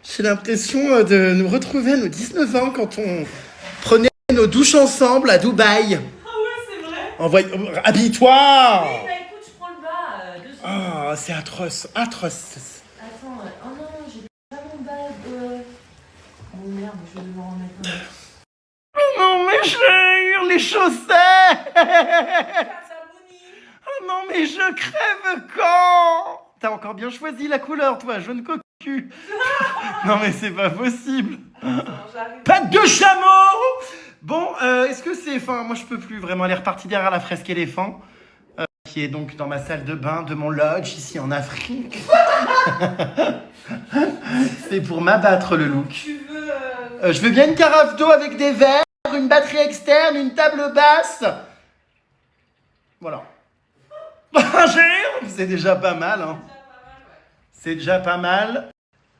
J'ai l'impression de nous retrouver à nos 19 ans quand on prenait nos douches ensemble à Dubaï. Ah ouais, c'est vrai. Habille-toi. Oui, bah écoute, je prends le bas. 2 secondes. Oh, c'est atroce. Attends, oh non, j'ai déjà mon bas. Oh merde, je vais devoir en mettre un autre. Non, mais chérie, les chaussettes. Oh non, mais je crève quand. T'as encore bien choisi la couleur, toi, jaune cocu. Non, mais c'est pas possible. J'arrive. Patte de chameau. Bon, est-ce que c'est... Enfin, moi, je peux plus vraiment aller repartir derrière la fresque éléphant, qui est donc dans ma salle de bain de mon lodge, ici en Afrique. C'est pour m'abattre le look. Tu veux. Je veux bien une carafe d'eau avec des verres, une batterie externe, une table basse. Voilà. C'est déjà pas mal, hein. C'est déjà pas mal.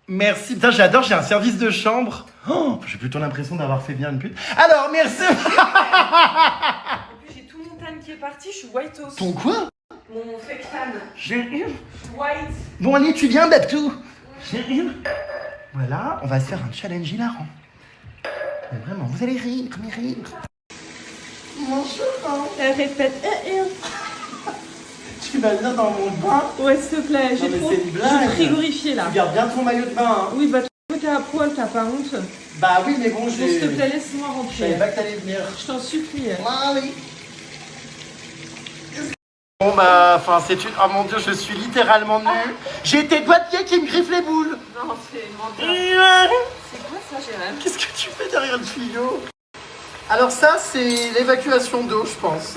Merci. Putain, j'adore, j'ai un service de chambre. Oh, j'ai plutôt l'impression d'avoir fait bien une pute. Alors, merci. En plus, j'ai tout mon tan qui est parti, je suis white aussi. Ton quoi? Mon fake tan. J'ai... Je suis white. Bon, allez, tu viens, Babtou. Voilà, on va se faire un challenge hilarant. Mais vraiment, vous allez rire, mais rire. Mon cheveu. Elle répète. Tu vas venir dans mon bain. Ouais, s'il te plaît, j'ai mais trop. c'est une blague. Je suis frigorifiée là. Tu gardes bien ton maillot de bain, hein. Oui, bah toi, t'es à poil, t'as pas honte. Bah oui, mais bon, Bon, s'il te plaît, laisse-moi Je savais rentrer. pas que t'allais venir. Je t'en supplie. Ah oui. Bon bah, enfin c'est une... Oh mon dieu, je suis littéralement nue. J'ai tes doigts de pied qui me griffent les boules. Non, c'est menteur. C'est quoi ça, Jérém? Qu'est-ce que tu fais derrière le tuyau? Alors ça, c'est l'évacuation d'eau, je pense.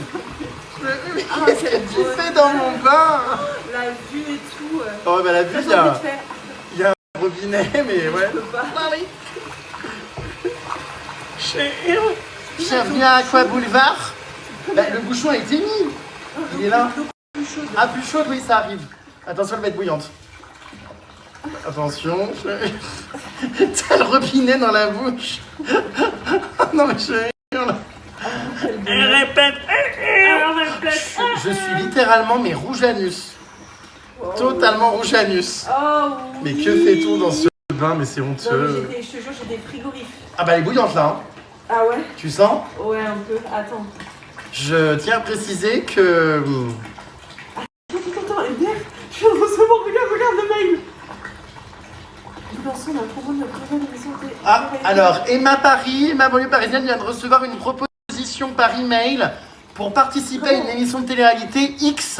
Qu'est-ce que tu fais dans mon bain? La vue et tout. Oh bah la vue, J'ai envie de faire. il y a un robinet, mais ouais. Je peux pas. Bienvenue à Aqua Boulevard. Bah, le bouchon a été mis. Il est là. Plus chaude. Ah, plus chaude, oui, ça arrive. Attention, elle va être bouillante. Attention. T'as le robinet dans la bouche. Non, mais Elle répète. je suis littéralement, mais rouge anus. Totalement rouge anus. Oh oui. Mais que fait-on dans ce bain? Mais c'est Non, honteux. mais je te jure, j'ai des frigorifiques. Ah bah, elle est bouillante, là. Hein. Ah ouais? Tu sens? Ouais, un peu. Attends. Je tiens à préciser que... Attends, Hébert, je viens de recevoir, regarde le mail. Nous lançons la promo de notre nouvelle émission télé. Ah, alors, Emma Paris, Emma banlieue parisienne vient de recevoir une proposition par email pour participer à une émission de télé-réalité X.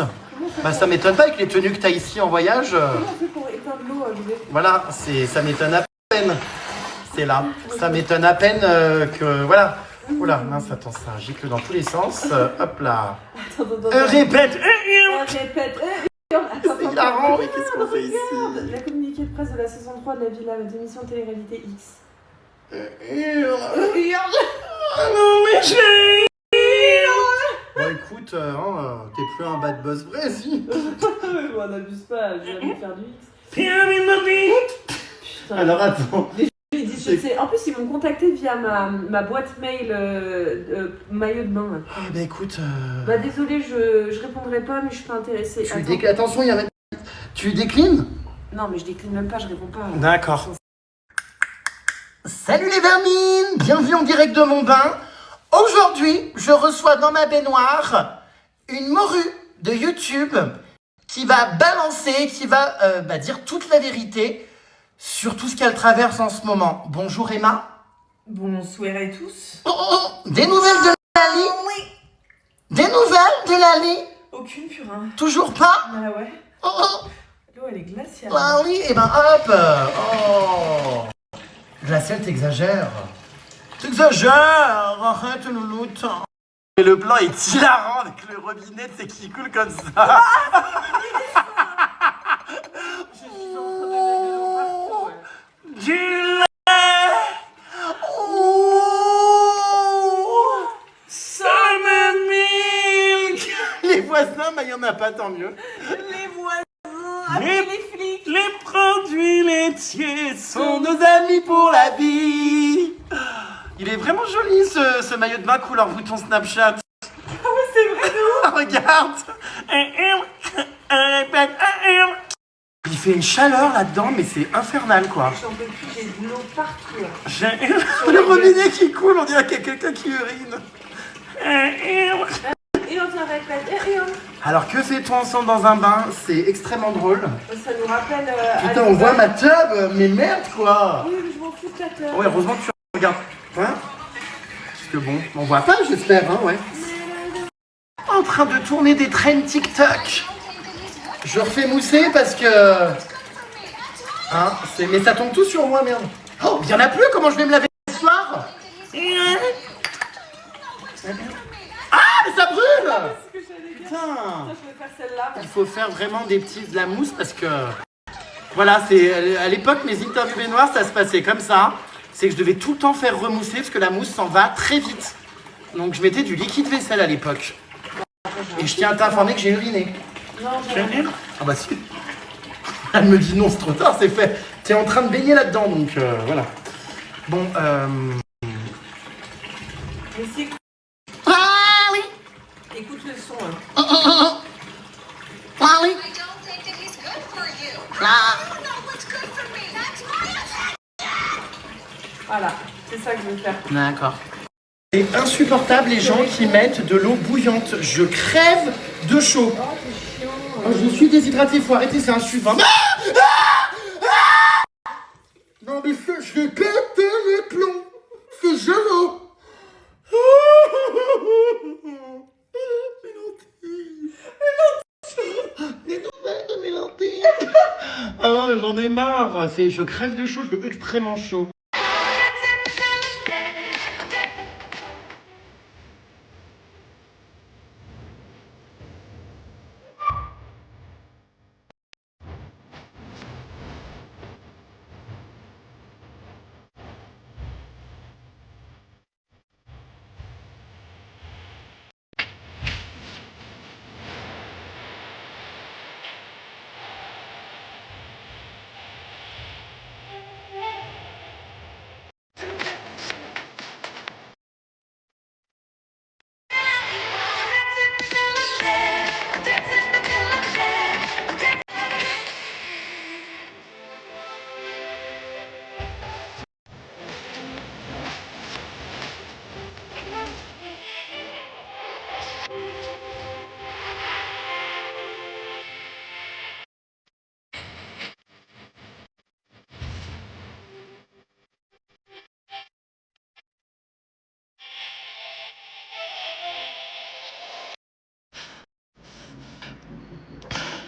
Bah, ça m'étonne pas avec les tenues que t'as ici en voyage. Comment on fait pour éteindre l'eau, bébé? Voilà, ça m'étonne à peine. C'est là. Ça m'étonne à peine que... Voilà. Oula, mince, attends, ça gicle dans tous les sens. Hop là. Attends. Répète. Répète. C'est hilarant, mais qu'est-ce qu'on fait ici? La communiqué de presse de la saison 3 de la villa d'émission télé-réalité X. Non, mais j'ai... Bon, écoute, t'es plus un bad boss vrai, si. On n'abuse pas, je viens de faire du X. Putain. Alors, attends. Je sais. En plus, ils m'ont contacté via ma boîte mail maillot de bain. Ah, bah écoute... Bah désolé, je répondrai pas, mais je suis pas intéressée. Attention, il y a même... Tu déclines? Non, mais je décline même pas, je réponds pas. D'accord. Salut les vermines! Bienvenue en direct de mon bain. Aujourd'hui, je reçois dans ma baignoire une morue de YouTube qui va balancer, qui va dire toute la vérité sur tout ce qu'elle traverse en ce moment. Bonjour Emma. Bonsoir à tous. Des nouvelles de Lali? Oui. Des nouvelles de Lali? Aucune purin. Toujours pas? Ah ouais. Oh, L'eau elle est glaciale. Lali, et ben hop. Oh. Glacial, t'exagères. T'exagères. Arrête, louloute. Et le plan est hilarant avec le robinet, c'est qui coule comme ça. Je suis en train de mettre de l'eau partout, ouais. Du lait. Summer milk. Les voisins, bah il y en a pas, tant mieux. Les voisins, appelez les flics. Les produits laitiers sont nos amis pour la vie. Il est vraiment joli ce maillot de bain couleur bouton Snapchat. Ah ouais, c'est vrai de ouf. Regarde. Il fait une chaleur là-dedans, mais c'est infernal, quoi. J'en peux plus, j'ai de l'eau partout. Là. J'ai le robinet qui coule, on dirait qu'il y a quelqu'un qui urine. Et on te répète, et on... Alors, que fait-on ensemble dans un bain? C'est extrêmement drôle. Ça nous rappelle... Putain, on voit ma tub, mais merde, quoi. Oui, mais je m'en fous de ta tub. Ouais, heureusement que tu regardes. Hein? Parce que bon, on voit pas, j'espère, hein, ouais. En train de tourner des trends TikTok. Je refais mousser parce que... Hein, mais ça tombe tout sur moi, merde. Oh, il y en a plus, comment je vais me laver ce soir? Ah, mais ça brûle! Putain! Je vais faire celle-là. Il faut faire vraiment de la mousse parce que... Voilà, c'est à l'époque, mes interviews baignoires, ça se passait comme ça. C'est que je devais tout le temps faire remousser parce que la mousse s'en va très vite. Donc je mettais du liquide vaisselle à l'époque. Et je tiens à t'informer que j'ai uriné. Non, Ah bah si. Elle me dit non, c'est trop tard, c'est fait. T'es en train de baigner là-dedans, donc voilà. Bon, Mais c'est... Ah oui. Écoute le son. Hein. Ah oui. Voilà, c'est ça que je veux faire. D'accord. C'est insupportable les gens qui mettent de l'eau bouillante. Je crève de chaud. Oh, c'est chiant. Oh, je suis déshydraté, faut arrêter, c'est insuffisant. Non mais je vais péter les plombs. C'est gelé. Les nouvelles de mes lentilles. Ah non, mais j'en ai marre. Je crève de chaud, je veux extrêmement chaud.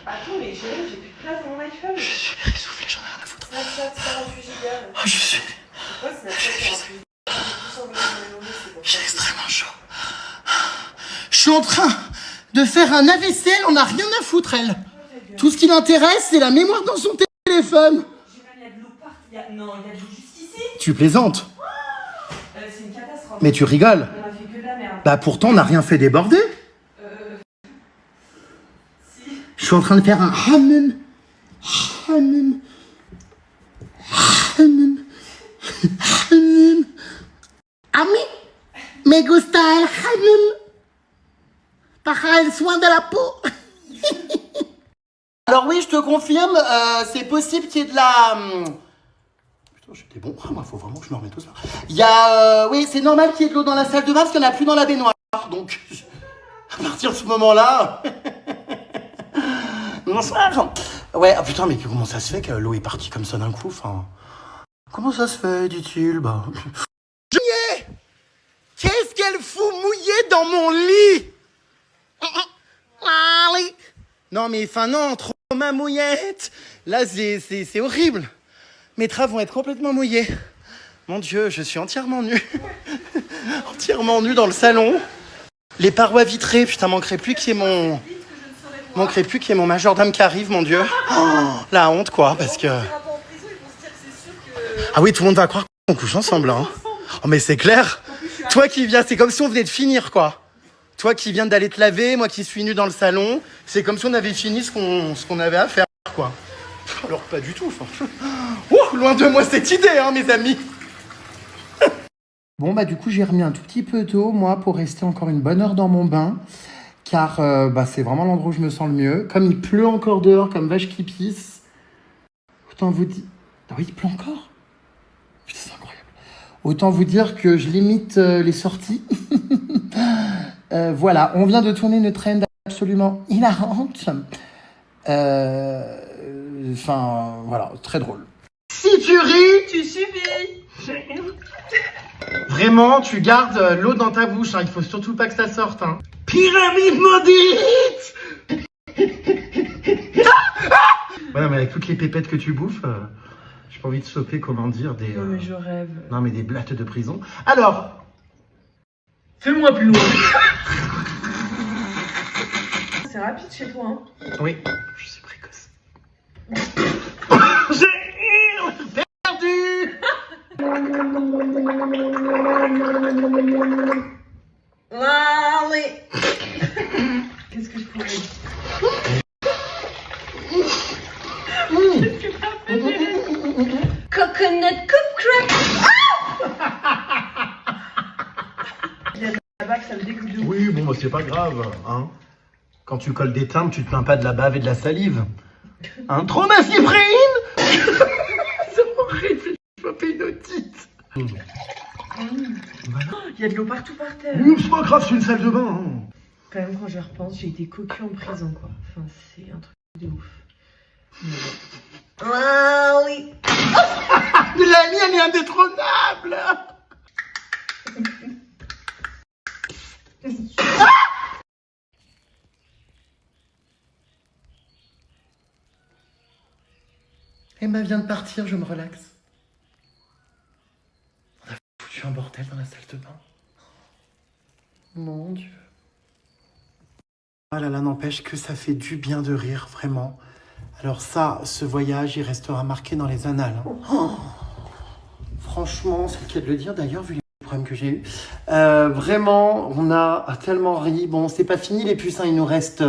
Attends, mais j'ai plus de place dans mon iPhone. Je suis essoufflé, j'en ai rien à foutre. Snapchat 48 gigas. Oh, je suis... Pourquoi Snapchat 48 J'ai extrêmement chaud. Je suis en train de faire un AVC, elle en a rien à foutre, elle. Tout ce qui l'intéresse, c'est la mémoire dans son téléphone. Il y a de l'eau partout. Non, il y a de l'eau juste ici. Tu plaisantes. C'est une catastrophe. Mais tu rigoles. On a fait que de la merde. Bah pourtant, on n'a rien fait déborder. Si. Je suis en train de faire un hammam. Hammam. Hammam. Hammam. A mí me gusta el hammam. Para el soin de la peau. Alors oui, je te confirme, c'est possible qu'il y ait de la... Putain, j'étais bon. Ah, moi, faut vraiment que je me remette tout ça. Il y a... oui, c'est normal qu'il y ait de l'eau dans la salle de bain parce qu'il n'y en a plus dans la baignoire. Donc, à partir de ce moment-là... Bonsoir. Ouais, ah putain, mais comment ça se fait que l'eau est partie comme ça d'un coup, enfin... Comment ça se fait, dit-il, bah... Mouillé. Qu'est-ce qu'elle fout mouillée dans mon lit? Non, mais enfin non, trop ma mouillette. Là, c'est horrible. Mes draps vont être complètement mouillés. Mon Dieu, je suis entièrement nu. Entièrement nu dans le salon. Les parois vitrées, putain, manquerait plus qu'il y ait mon... Manquerait plus qu'il y ait mon majordome qui arrive, mon Dieu. Oh, la honte, quoi, parce que... Ah oui, tout le monde va croire qu'on couche ensemble, hein. Oh, mais c'est clair. Toi qui viens, c'est comme si on venait de finir, quoi. Toi qui viens d'aller te laver, moi qui suis nu dans le salon. C'est comme si on avait fini ce qu'on avait à faire, quoi. Alors, pas du tout, enfin... Ouh, loin de moi cette idée, hein, mes amis. Bon, bah du coup, j'ai remis un tout petit peu d'eau, moi, pour rester encore une bonne heure dans mon bain. Car bah, c'est vraiment l'endroit où je me sens le mieux. Comme il pleut encore dehors, comme vache qui pisse, Autant vous dire... Ah oui, il pleut encore. Putain, c'est incroyable. Autant vous dire que je limite les sorties. Voilà, on vient de tourner une trend absolument hilarante. Enfin, voilà, très drôle. Si tu ris, Tu subis. vraiment, tu gardes l'eau dans ta bouche. Hein. Il faut surtout pas que ça sorte. Hein. Pyramide maudite. Voilà, mais avec toutes les pépettes que tu bouffes, j'ai pas envie de choper, comment dire, des... Non mais je rêve. Non, mais des blattes de prison. Alors, Fais-moi plus loin. C'est rapide chez toi, hein. oui, je suis précoce. J'ai perdu. Allez. Qu'est-ce que je pourrais dire? Qu'est-ce que t'as fait? Coconut coupe crack. Là-bas que ça me dégoûte de ouf. Oui, bon, bah, c'est pas grave, hein. Quand tu colles des timbres, tu te plains pas de la bave et de la salive. Hein, trop ma cyprine. C'est horrible, j'ai chopé une otite. Il y a de l'eau partout par terre. Oui, c'est pas grave, c'est une salle de bain. Hein. Quand même, quand je repense, j'ai été cocu en prison, quoi. Enfin, c'est un truc de ouf. Mais bon. Ah oui. Mais la mienne, elle est indétrônable. Emma vient de partir, je me relaxe. On a foutu un bordel dans la salle de bain. Mon Dieu. Ah là là, n'empêche que ça fait du bien de rire, vraiment. Alors ça, ce voyage, il restera marqué dans les annales. Hein. Oh, franchement, c'est le cas de le dire d'ailleurs, vu les problèmes que j'ai eus. Vraiment, on a tellement ri. Bon, c'est pas fini les puces, hein. Il nous reste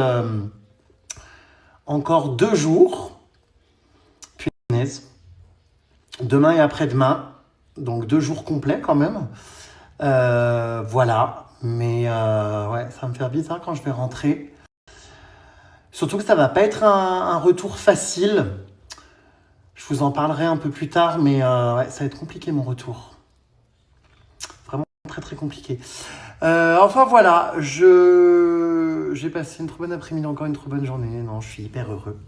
encore 2 jours. Punaise. Demain et après-demain. Donc 2 jours complets quand même. Voilà. Mais ouais, ça va me faire bizarre quand je vais rentrer. Surtout que ça va pas être un retour facile. Je vous en parlerai un peu plus tard, mais ouais, ça va être compliqué mon retour. Vraiment très très compliqué. Enfin voilà, j'ai passé une trop bonne après-midi, encore une trop bonne journée. Non, je suis hyper heureux.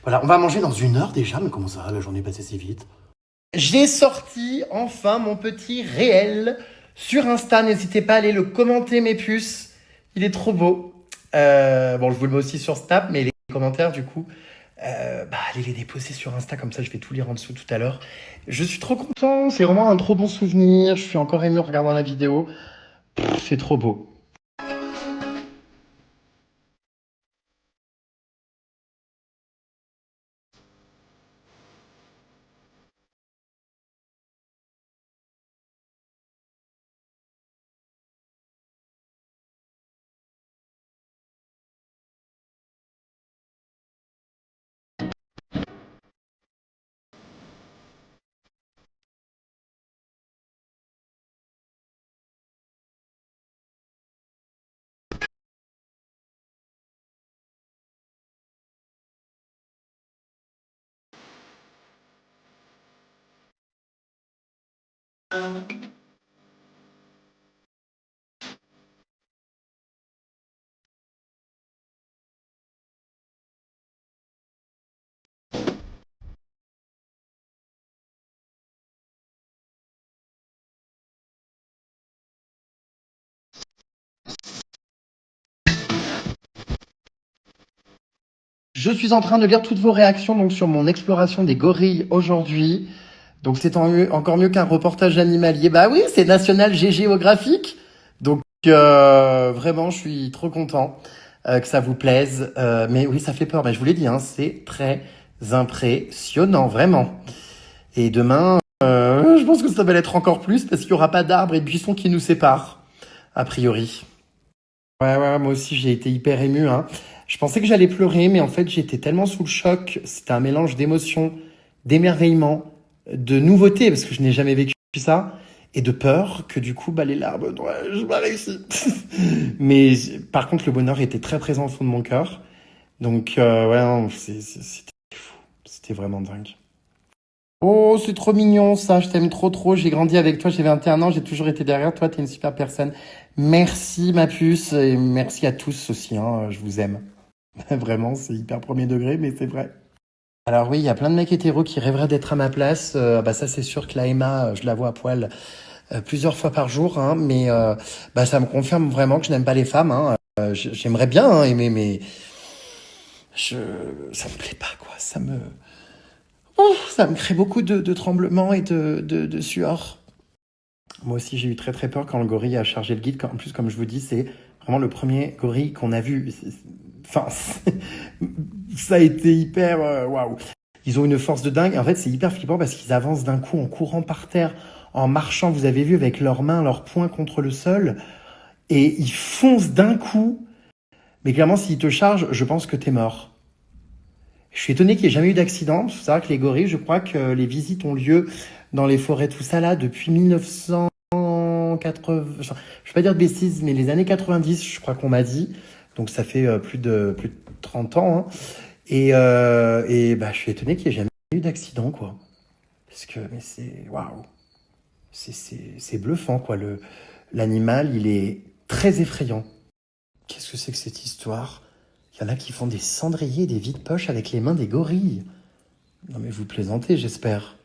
Voilà, on va manger dans 1 heure déjà, mais comment ça, la journée est passée si vite? J'ai sorti enfin mon petit réel sur Insta. N'hésitez pas à aller le commenter, mes puces. Il est trop beau. Bon, je vous le mets aussi sur Snap, mais les commentaires, du coup, allez les déposer sur Insta, comme ça je vais tout lire en dessous tout à l'heure. Je suis trop content, c'est vraiment un trop bon souvenir. Je suis encore ému en regardant la vidéo. C'est trop beau. Je suis en train de lire toutes vos réactions donc, sur mon exploration des gorilles aujourd'hui. Donc c'est encore mieux qu'un reportage animalier. Bah oui, c'est National Géographique. Donc vraiment, je suis trop content que ça vous plaise. Mais oui, ça fait peur. Mais je vous l'ai dit, hein, c'est très impressionnant, vraiment. Et demain, je pense que ça va l'être encore plus parce qu'il n'y aura pas d'arbres et de buissons qui nous séparent, a priori. Ouais, moi aussi j'ai été hyper ému. Hein. Je pensais que j'allais pleurer, mais en fait j'étais tellement sous le choc. C'était un mélange d'émotions, d'émerveillement, de nouveauté, parce que je n'ai jamais vécu ça, et de peur, que du coup, les larmes, ouais, je m'ai réussi. Mais par contre, le bonheur était très présent au fond de mon cœur. Donc, ouais, non, c'était fou. C'était vraiment dingue. Oh, c'est trop mignon ça, je t'aime trop trop, j'ai grandi avec toi, j'ai 21 ans, j'ai toujours été derrière toi, t'es une super personne. Merci ma puce et merci à tous aussi, hein, je vous aime. Vraiment, c'est hyper premier degré, mais c'est vrai. Alors oui, il y a plein de mecs hétéros qui rêveraient d'être à ma place. Bah ça c'est sûr que la Emma, je la vois à poil plusieurs fois par jour, hein, mais bah ça me confirme vraiment que je n'aime pas les femmes. Hein. J'aimerais bien hein, aimer, mais je ça me plaît pas quoi. Ça me crée beaucoup de tremblements et de sueur. Moi aussi j'ai eu très très peur quand le gorille a chargé le guide. En plus comme je vous dis, c'est vraiment le premier gorille qu'on a vu. Enfin, ça a été hyper waouh. Ils ont une force de dingue. Et en fait, c'est hyper flippant parce qu'ils avancent d'un coup en courant par terre, en marchant, vous avez vu, avec leurs mains, leurs poings contre le sol. Et ils foncent d'un coup. Mais clairement, s'ils te chargent, je pense que t'es mort. Je suis étonné qu'il n'y ait jamais eu d'accident. Il faut savoir que les gorilles, je crois que les visites ont lieu dans les forêts, tout ça là, depuis 1980. Je ne vais pas dire de bêtises, mais les années 90, je crois qu'on m'a dit. Donc ça fait plus de 30 ans. Hein. Et bah, je suis étonné qu'il n'y ait jamais eu d'accident, quoi. Parce que, mais c'est, waouh. C'est bluffant, quoi. L'animal, il est très effrayant. Qu'est-ce que c'est que cette histoire? Il y en a qui font des cendriers et des vides-poches avec les mains des gorilles. Non, mais vous plaisantez, j'espère.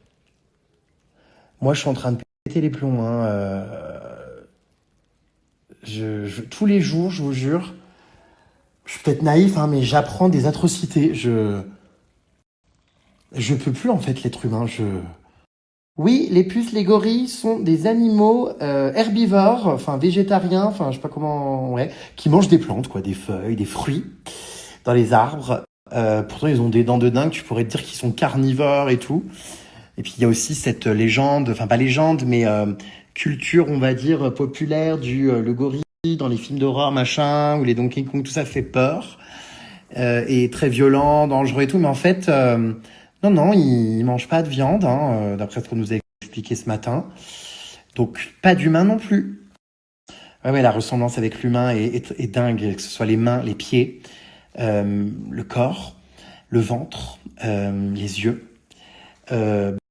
Moi, je suis en train de péter les plombs, hein. Tous les jours, je vous jure, je suis peut-être naïf, hein, mais j'apprends des atrocités. Je peux plus, en fait, l'être humain. Oui, les puces, les gorilles sont des animaux herbivores, enfin végétariens, enfin je sais pas comment, ouais, qui mangent des plantes, quoi, des feuilles, des fruits dans les arbres. Pourtant, ils ont des dents de dingue. Tu pourrais te dire qu'ils sont carnivores et tout. Et puis il y a aussi cette légende, enfin pas légende, mais culture, on va dire populaire du le gorille dans les films d'horreur, machin, ou les Donkey Kong, tout ça fait peur et très violent, dangereux et tout. Mais en fait, non, non, ils mangent pas de viande, hein, d'après ce qu'on nous a expliqué ce matin. Donc pas d'humain non plus. Ouais, la ressemblance avec l'humain est dingue, que ce soit les mains, les pieds, le corps, le ventre, les yeux.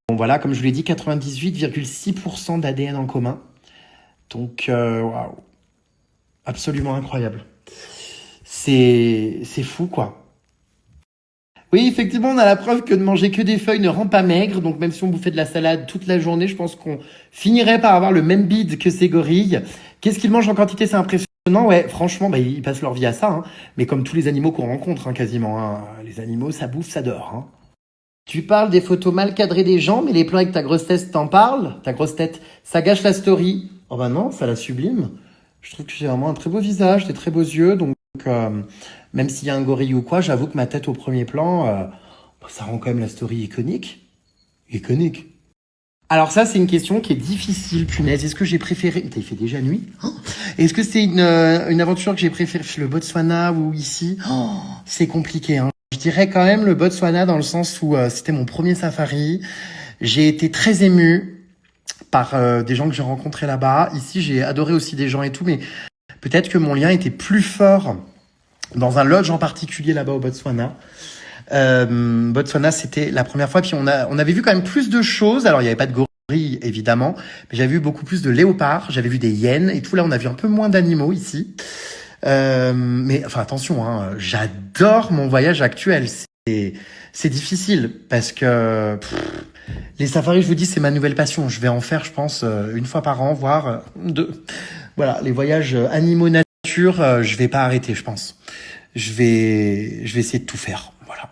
Bon voilà, comme je vous l'ai dit, 98,6% d'ADN en commun. Donc, waouh, absolument incroyable. C'est fou, quoi. Oui, effectivement, on a la preuve que de manger que des feuilles ne rend pas maigre. Donc, même si on bouffait de la salade toute la journée, je pense qu'on finirait par avoir le même bide que ces gorilles. Qu'est-ce qu'ils mangent en quantité? C'est impressionnant. Ouais, franchement, bah, ils passent leur vie à ça. Hein. Mais comme tous les animaux qu'on rencontre, hein, quasiment. Hein. Les animaux, ça bouffe, ça dort. Hein. Tu parles des photos mal cadrées des gens, mais les plans avec ta grosse tête t'en parlent. Ta grosse tête, ça gâche la story. Oh bah non, ça la sublime. Je trouve que j'ai vraiment un très beau visage, des très beaux yeux. Donc, même s'il y a un gorille ou quoi, j'avoue que ma tête au premier plan, ça rend quand même la story iconique. Iconique. Alors ça, c'est une question qui est difficile, punaise. Est-ce que j'ai préféré... T'as fait déjà nuit oh. Est-ce que c'est une aventure que j'ai préférée le Botswana ou ici oh, c'est compliqué, hein. Je dirais quand même le Botswana dans le sens où c'était mon premier safari. J'ai été très ému par des gens que j'ai rencontrés là-bas. Ici, j'ai adoré aussi des gens et tout, mais peut-être que mon lien était plus fort dans un lodge en particulier là-bas au Botswana. Botswana, c'était la première fois. Puis on avait vu quand même plus de choses. Alors, il n'y avait pas de gorilles, évidemment, mais j'avais vu beaucoup plus de léopards. J'avais vu des hyènes et tout. Là, on a vu un peu moins d'animaux ici. Mais enfin attention, hein, j'adore mon voyage actuel. C'est difficile parce que les safaris, je vous dis, c'est ma nouvelle passion. Je vais en faire, je pense, une fois par an, voire deux. Voilà, les voyages animaux nature, je vais pas arrêter, je pense. Je vais essayer de tout faire. Voilà.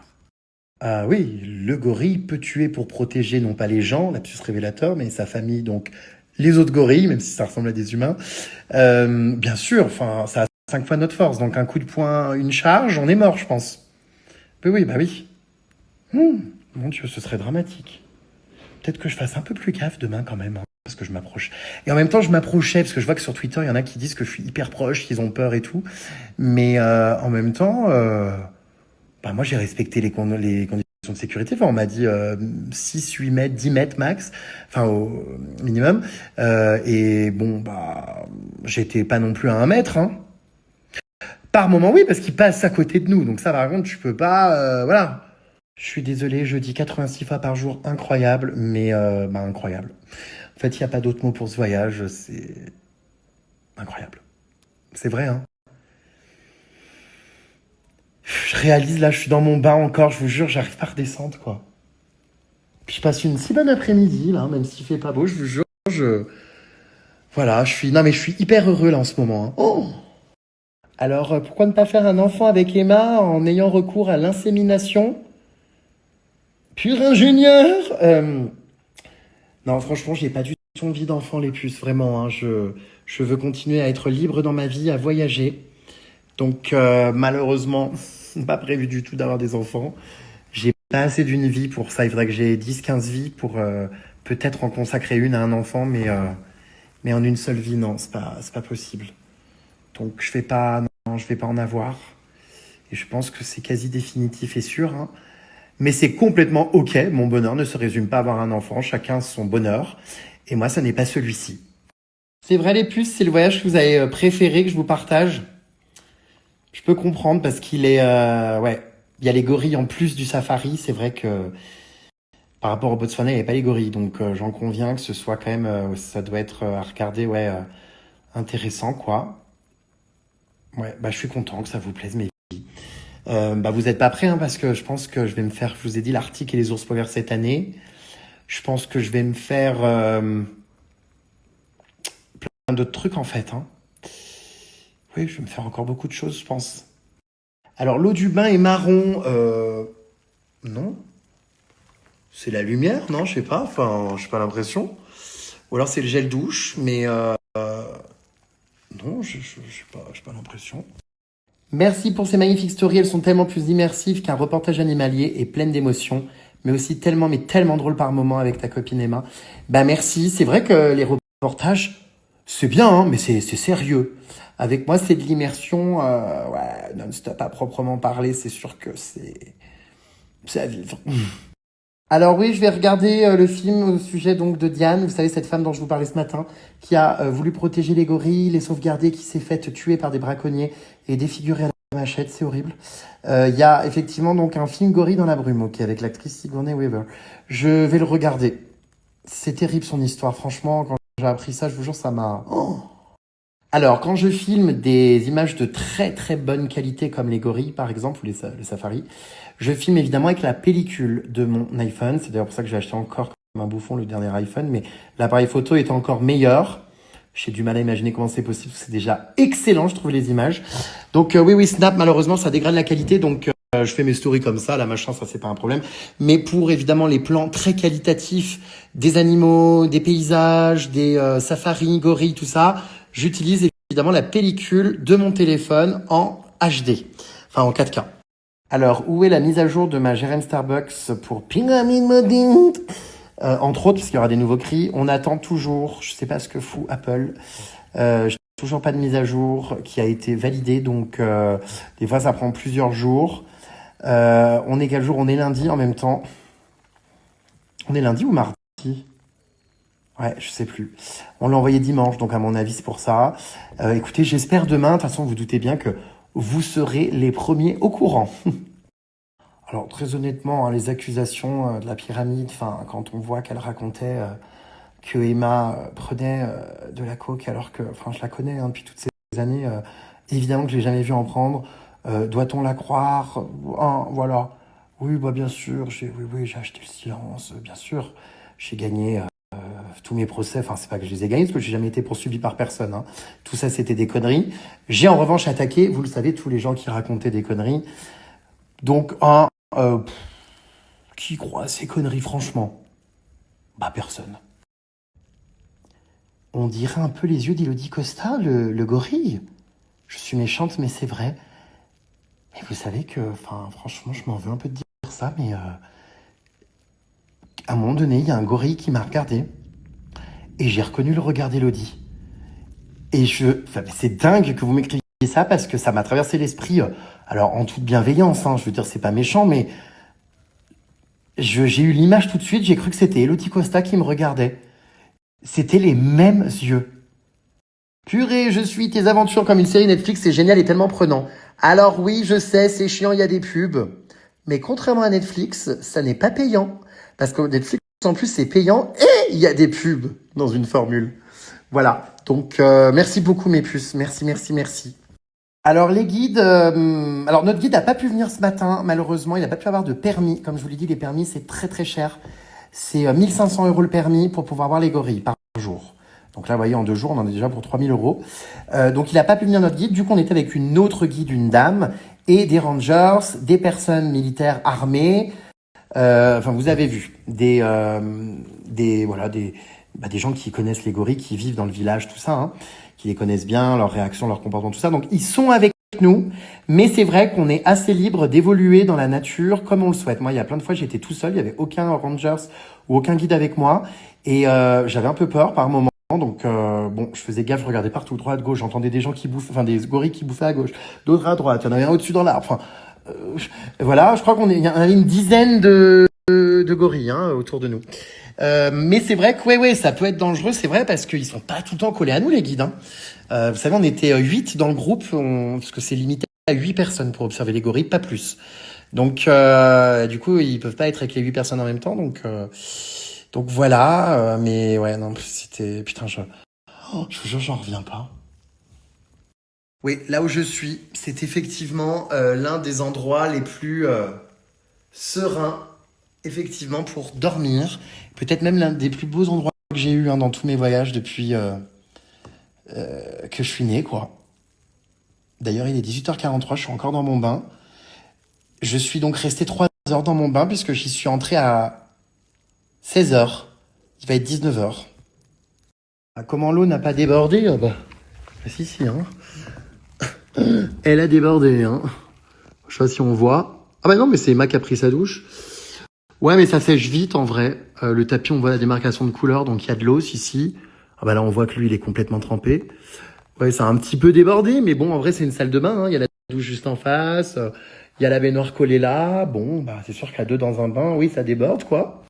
Ah oui, le gorille peut tuer pour protéger non pas les gens, lapsus révélateur, mais sa famille, donc les autres gorilles, même si ça ressemble à des humains. Bien sûr, enfin, ça a 5 fois notre force. Donc un coup de poing, une charge, on est mort, je pense. Mais oui, bah oui. Mon Dieu, ce serait dramatique. Peut-être que je fasse un peu plus gaffe demain quand même, hein, parce que je m'approche. Et en même temps, je m'approchais, parce que je vois que sur Twitter, il y en a qui disent que je suis hyper proche, qu'ils ont peur et tout. Mais en même temps, bah moi, j'ai respecté les conditions de sécurité. Enfin, on m'a dit 6, 8 mètres, 10 mètres max, enfin au minimum. Et bon, bah, j'étais pas non plus à 1 mètre, hein. Par moment, oui, parce qu'il passe à côté de nous. Donc ça, par contre, tu peux pas... voilà. Je suis désolé, je dis 86 fois par jour incroyable, mais incroyable. En fait, il n'y a pas d'autre mot pour ce voyage, c'est incroyable. C'est vrai, hein. Je réalise, là, je suis dans mon bain encore, je vous jure, j'arrive pas à redescendre, quoi. Puis je passe une si bonne après-midi, là, même s'il fait pas beau, je vous jure, Voilà, Non, mais je suis hyper heureux, là, en ce moment, hein. Oh. Alors, pourquoi ne pas faire un enfant avec Emma en ayant recours à l'insémination? Pur ingénieur. Non, franchement, j'ai pas du tout envie d'enfant, les puces, vraiment, hein. Je veux continuer à être libre dans ma vie, à voyager. Donc, malheureusement, pas prévu du tout d'avoir des enfants. J'ai pas assez d'une vie pour ça. Il faudrait que j'ai 10-15 vies pour peut-être en consacrer une à un enfant, mais en une seule vie, non, c'est pas possible. Donc, je vais pas en avoir. Et je pense que c'est quasi définitif et sûr, hein. Mais c'est complètement OK. Mon bonheur ne se résume pas à avoir un enfant. Chacun son bonheur. Et moi, ça n'est pas celui-ci. C'est vrai, les puces, c'est le voyage que vous avez préféré que je vous partage. Je peux comprendre parce qu'il est... ouais, il y a les gorilles en plus du safari. C'est vrai que par rapport au Botswana, il n'y avait pas les gorilles. Donc, j'en conviens que ce soit quand même... ça doit être à regarder, ouais, intéressant, quoi. Ouais, je suis content que ça vous plaise, mes filles. Vous n'êtes pas prêts, hein, parce que je pense que je vais me faire... Je vous ai dit l'Arctique et les ours polaires cette année. Je pense que je vais me faire plein d'autres trucs, en fait, hein. Oui, je vais me faire encore beaucoup de choses, je pense. Alors, l'eau du bain est marron. Non. C'est la lumière, non? Je sais pas. Enfin, j'ai pas l'impression. Ou alors c'est le gel douche, mais non, j'ai pas l'impression. Merci pour ces magnifiques stories. Elles sont tellement plus immersives qu'un reportage animalier et pleines d'émotions, mais aussi tellement, mais tellement drôles par moments avec ta copine Emma. Merci. C'est vrai que les reportages, c'est bien, hein, mais c'est sérieux. Avec moi, c'est de l'immersion, ouais, non-stop à proprement parler. C'est sûr que c'est à vivre. Alors oui, je vais regarder le film au sujet donc de Diane, vous savez, cette femme dont je vous parlais ce matin, qui a voulu protéger les gorilles, les sauvegarder, qui s'est faite tuer par des braconniers et défigurée à la machette, c'est horrible. Il y a effectivement donc un film Gorille dans la brume, ok, avec l'actrice Sigourney Weaver. Je vais le regarder. C'est terrible son histoire, franchement, quand j'ai appris ça, je vous jure, ça m'a... Oh. Alors, quand je filme des images de très très bonne qualité, comme les gorilles par exemple, ou le safari, je filme évidemment avec la pellicule de mon iPhone. C'est d'ailleurs pour ça que j'ai acheté encore comme un bouffon le dernier iPhone, mais l'appareil photo est encore meilleur. J'ai du mal à imaginer comment c'est possible, c'est déjà excellent, je trouve, les images. Donc oui, Snap, malheureusement, ça dégrade la qualité, donc je fais mes stories comme ça, la machin, ça c'est pas un problème. Mais pour évidemment les plans très qualitatifs, des animaux, des paysages, des safaris, gorilles, tout ça, j'utilise évidemment la pellicule de mon téléphone en HD, enfin en 4K. Alors, où est la mise à jour de ma GRM Starbucks pour Pyramid Modding? Entre autres, parce qu'il y aura des nouveaux cris. On attend toujours, je sais pas ce que fout Apple, j'ai toujours pas de mise à jour qui a été validée, donc des fois ça prend plusieurs jours. On est quel jour? On est lundi en même temps. On est lundi ou mardi? Ouais, je sais plus. On l'a envoyé dimanche, donc à mon avis, c'est pour ça. Écoutez, j'espère demain. De toute façon, vous doutez bien que vous serez les premiers au courant. Alors, très honnêtement, hein, les accusations de la pyramide, enfin, quand on voit qu'elle racontait que Emma prenait de la coke, alors que, enfin, je la connais hein, depuis toutes ces années, évidemment que je l'ai jamais vue en prendre. Doit-on la croire? Voilà. Oui, bien sûr. J'ai acheté le silence, bien sûr. J'ai gagné tous mes procès. Enfin, c'est pas que je les ai gagnés, parce que j'ai jamais été poursuivi par personne. Hein. Tout ça, c'était des conneries. J'ai en revanche attaqué, vous le savez, tous les gens qui racontaient des conneries. Donc, qui croit à ces conneries, franchement? Personne. On dirait un peu les yeux d'Élodie Costa, le gorille. Je suis méchante, mais c'est vrai. Mais vous savez que, enfin, franchement, je m'en veux un peu de dire ça, mais à un moment donné, il y a un gorille qui m'a regardé et j'ai reconnu le regard d'Élodie. Et c'est dingue que vous m'écriviez ça parce que ça m'a traversé l'esprit. Alors, en toute bienveillance, hein, je veux dire, c'est pas méchant, mais j'ai eu l'image tout de suite, j'ai cru que c'était Élodie Costa qui me regardait. C'était les mêmes yeux. Purée, je suis tes aventures comme une série Netflix, c'est génial et tellement prenant. Alors oui, je sais, c'est chiant, il y a des pubs. Mais contrairement à Netflix, ça n'est pas payant. Parce que Netflix, en plus, c'est payant et il y a des pubs dans une formule. Voilà. Donc, merci beaucoup, mes puces. Merci, merci, merci. Alors, les guides... alors, notre guide n'a pas pu venir ce matin, malheureusement. Il n'a pas pu avoir de permis. Comme je vous l'ai dit, les permis, c'est très, très cher. C'est 1 500 € le permis pour pouvoir voir les gorilles par jour. Donc là, vous voyez, en 2 jours, on en est déjà pour 3 000 €. Donc, il n'a pas pu venir notre guide. Du coup, on était avec une autre guide, une dame, et des rangers, des personnes militaires armées. Enfin, vous avez vu des gens qui connaissent les gorilles, qui vivent dans le village, tout ça, hein, qui les connaissent bien, leurs réactions, leur comportement, tout ça. Donc, ils sont avec nous, mais c'est vrai qu'on est assez libre d'évoluer dans la nature comme on le souhaite. Moi, il y a plein de fois, j'étais tout seul, il y avait aucun rangers ou aucun guide avec moi, et j'avais un peu peur par moment. Donc, bon, je faisais gaffe, je regardais partout, droite, gauche, j'entendais des gens qui bouffent, enfin, des gorilles qui bouffaient à gauche, d'autres à droite, il y en avait un au-dessus dans l'arbre, enfin, voilà, je crois il y a une dizaine de gorilles, hein, autour de nous. Mais c'est vrai que, ouais, ça peut être dangereux, c'est vrai, parce qu'ils sont pas tout le temps collés à nous, les guides, hein. Vous savez, on était 8 dans le groupe, parce que c'est limité à 8 personnes pour observer les gorilles, pas plus. Donc, du coup, ils peuvent pas être avec les 8 personnes en même temps, donc voilà, mais ouais, non, c'était, putain, je vous jure, j'en reviens pas. Oui, là où je suis, c'est effectivement l'un des endroits les plus sereins, effectivement, pour dormir. Peut-être même l'un des plus beaux endroits que j'ai eu, hein, dans tous mes voyages depuis que je suis né, quoi. D'ailleurs, il est 18h43, je suis encore dans mon bain. Je suis donc resté 3 heures dans mon bain puisque j'y suis entré à 16h. Il va être 19h. Comment l'eau n'a pas débordé? Ah bah, si, hein. Elle a débordé, hein. Je sais pas si on voit. Ah bah non, mais c'est Emma qui a pris sa douche. Ouais, mais ça sèche vite en vrai. Le tapis, on voit la démarcation de couleur, donc il y a de l'eau ici. Ah bah là, on voit que lui, il est complètement trempé. Ouais, ça a un petit peu débordé, mais bon, en vrai, c'est une salle de bain, hein. Il y a la douche juste en face. Il y a la baignoire collée là. Bon, bah c'est sûr qu'à 2 dans un bain, oui, ça déborde, quoi.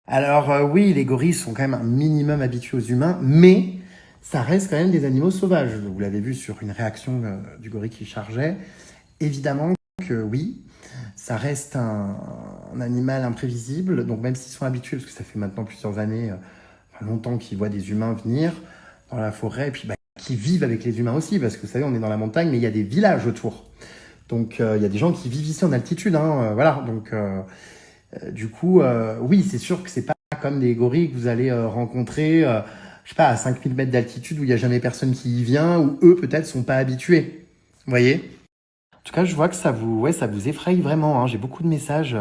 Alors oui, les gorilles sont quand même un minimum habitués aux humains, mais ça reste quand même des animaux sauvages. Vous l'avez vu sur une réaction du gorille qui chargeait. Évidemment que oui, ça reste un animal imprévisible. Donc même s'ils sont habitués, parce que ça fait maintenant plusieurs années, longtemps qu'ils voient des humains venir dans la forêt, et puis qui vivent avec les humains aussi, parce que vous savez, on est dans la montagne, mais il y a des villages autour. Donc il y a des gens qui vivent ici en altitude, hein, voilà. Donc du coup, oui, c'est sûr que c'est pas comme des gorilles que vous allez rencontrer, je sais pas, à 5000 mètres d'altitude où il n'y a jamais personne qui y vient, où eux peut-être sont pas habitués. Vous voyez? En tout cas, je vois que ça vous effraie vraiment, hein. J'ai beaucoup de messages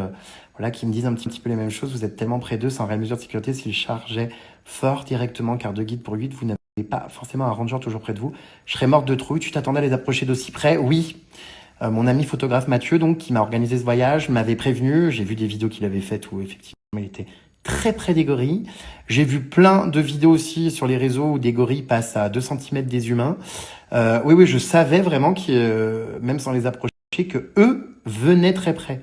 voilà, qui me disent un petit peu les mêmes choses. Vous êtes tellement près d'eux, sans réelle mesure de sécurité, s'ils chargeaient fort directement, car de guide pour 8, vous n'avez pas forcément un ranger toujours près de vous. Je serais morte de trouille. Tu t'attendais à les approcher d'aussi près? Oui. Mon ami photographe Mathieu, donc, qui m'a organisé ce voyage, m'avait prévenu. J'ai vu des vidéos qu'il avait faites où effectivement il était très près des gorilles. J'ai vu plein de vidéos aussi sur les réseaux où des gorilles passent à 2 cm des humains. Oui, je savais vraiment que, même sans les approcher, que eux venaient très près.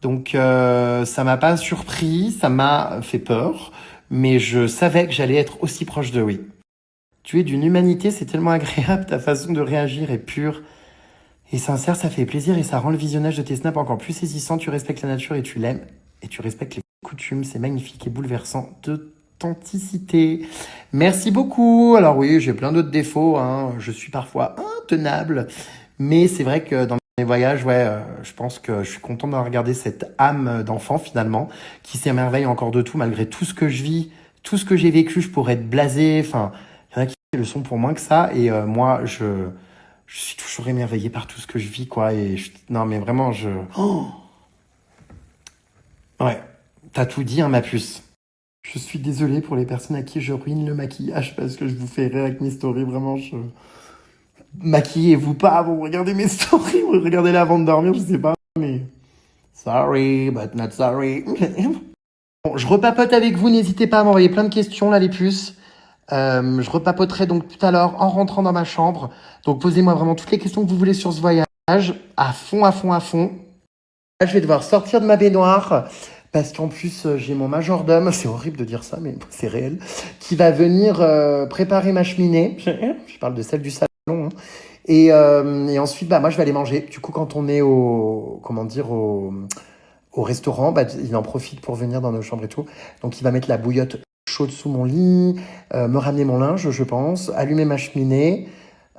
Donc ça m'a pas surpris, ça m'a fait peur, mais je savais que j'allais être aussi proche de oui. Tu es d'une humanité, c'est tellement agréable, ta façon de réagir est pure et sincère, ça fait plaisir et ça rend le visionnage de tes snaps encore plus saisissant. Tu respectes la nature et tu l'aimes et tu respectes les coutumes, c'est magnifique et bouleversant d'authenticité. Merci beaucoup. Alors oui, j'ai plein d'autres défauts, hein. Je suis parfois intenable, mais c'est vrai que dans mes voyages, je pense que je suis content d'avoir regardé cette âme d'enfant finalement, qui s'émerveille encore de tout, malgré tout ce que je vis, tout ce que j'ai vécu, je pourrais être blasé, enfin, il y en a qui le sont pour moins que ça, et moi, je suis toujours émerveillé par tout ce que je vis, quoi, non, mais vraiment, ouais, t'as tout dit, hein, ma puce. Je suis désolé pour les personnes à qui je ruine le maquillage, parce que je vous fais rire avec mes stories, vraiment, maquillez-vous pas, vous regardez mes stories, vous regardez-les avant de dormir, je sais pas, mais... Sorry, but not sorry. Bon, je repapote avec vous, n'hésitez pas à m'envoyer plein de questions, là, les puces. Je repapoterai donc tout à l'heure en rentrant dans ma chambre. Donc, posez-moi vraiment toutes les questions que vous voulez sur ce voyage, à fond, à fond, à fond. Là, je vais devoir sortir de ma baignoire, parce qu'en plus, j'ai mon majordome, c'est horrible de dire ça, mais c'est réel, qui va venir préparer ma cheminée. Je parle de celle du salon, hein. Et ensuite, moi, je vais aller manger. Du coup, quand on est au restaurant, bah, il en profite pour venir dans nos chambres et tout. Donc il va mettre la bouillotte chaude sous mon lit, me ramener mon linge, je pense, allumer ma cheminée,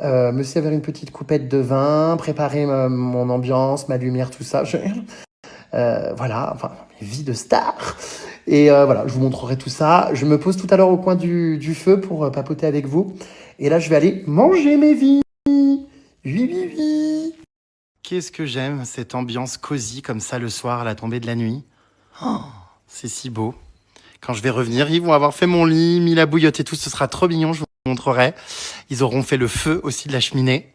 me servir une petite coupette de vin, préparer mon ambiance, ma lumière, tout ça. Voilà, enfin, vie de star. Et voilà, je vous montrerai tout ça. Je me pose tout à l'heure au coin du feu pour papoter avec vous. Et là, je vais aller manger mes vies. Oui, oui, oui. Qu'est-ce que j'aime cette ambiance cosy comme ça le soir à la tombée de la nuit. Oh, c'est si beau. Quand je vais revenir, ils vont avoir fait mon lit, mis la bouillotte et tout. Ce sera trop mignon, je vous montrerai. Ils auront fait le feu aussi de la cheminée.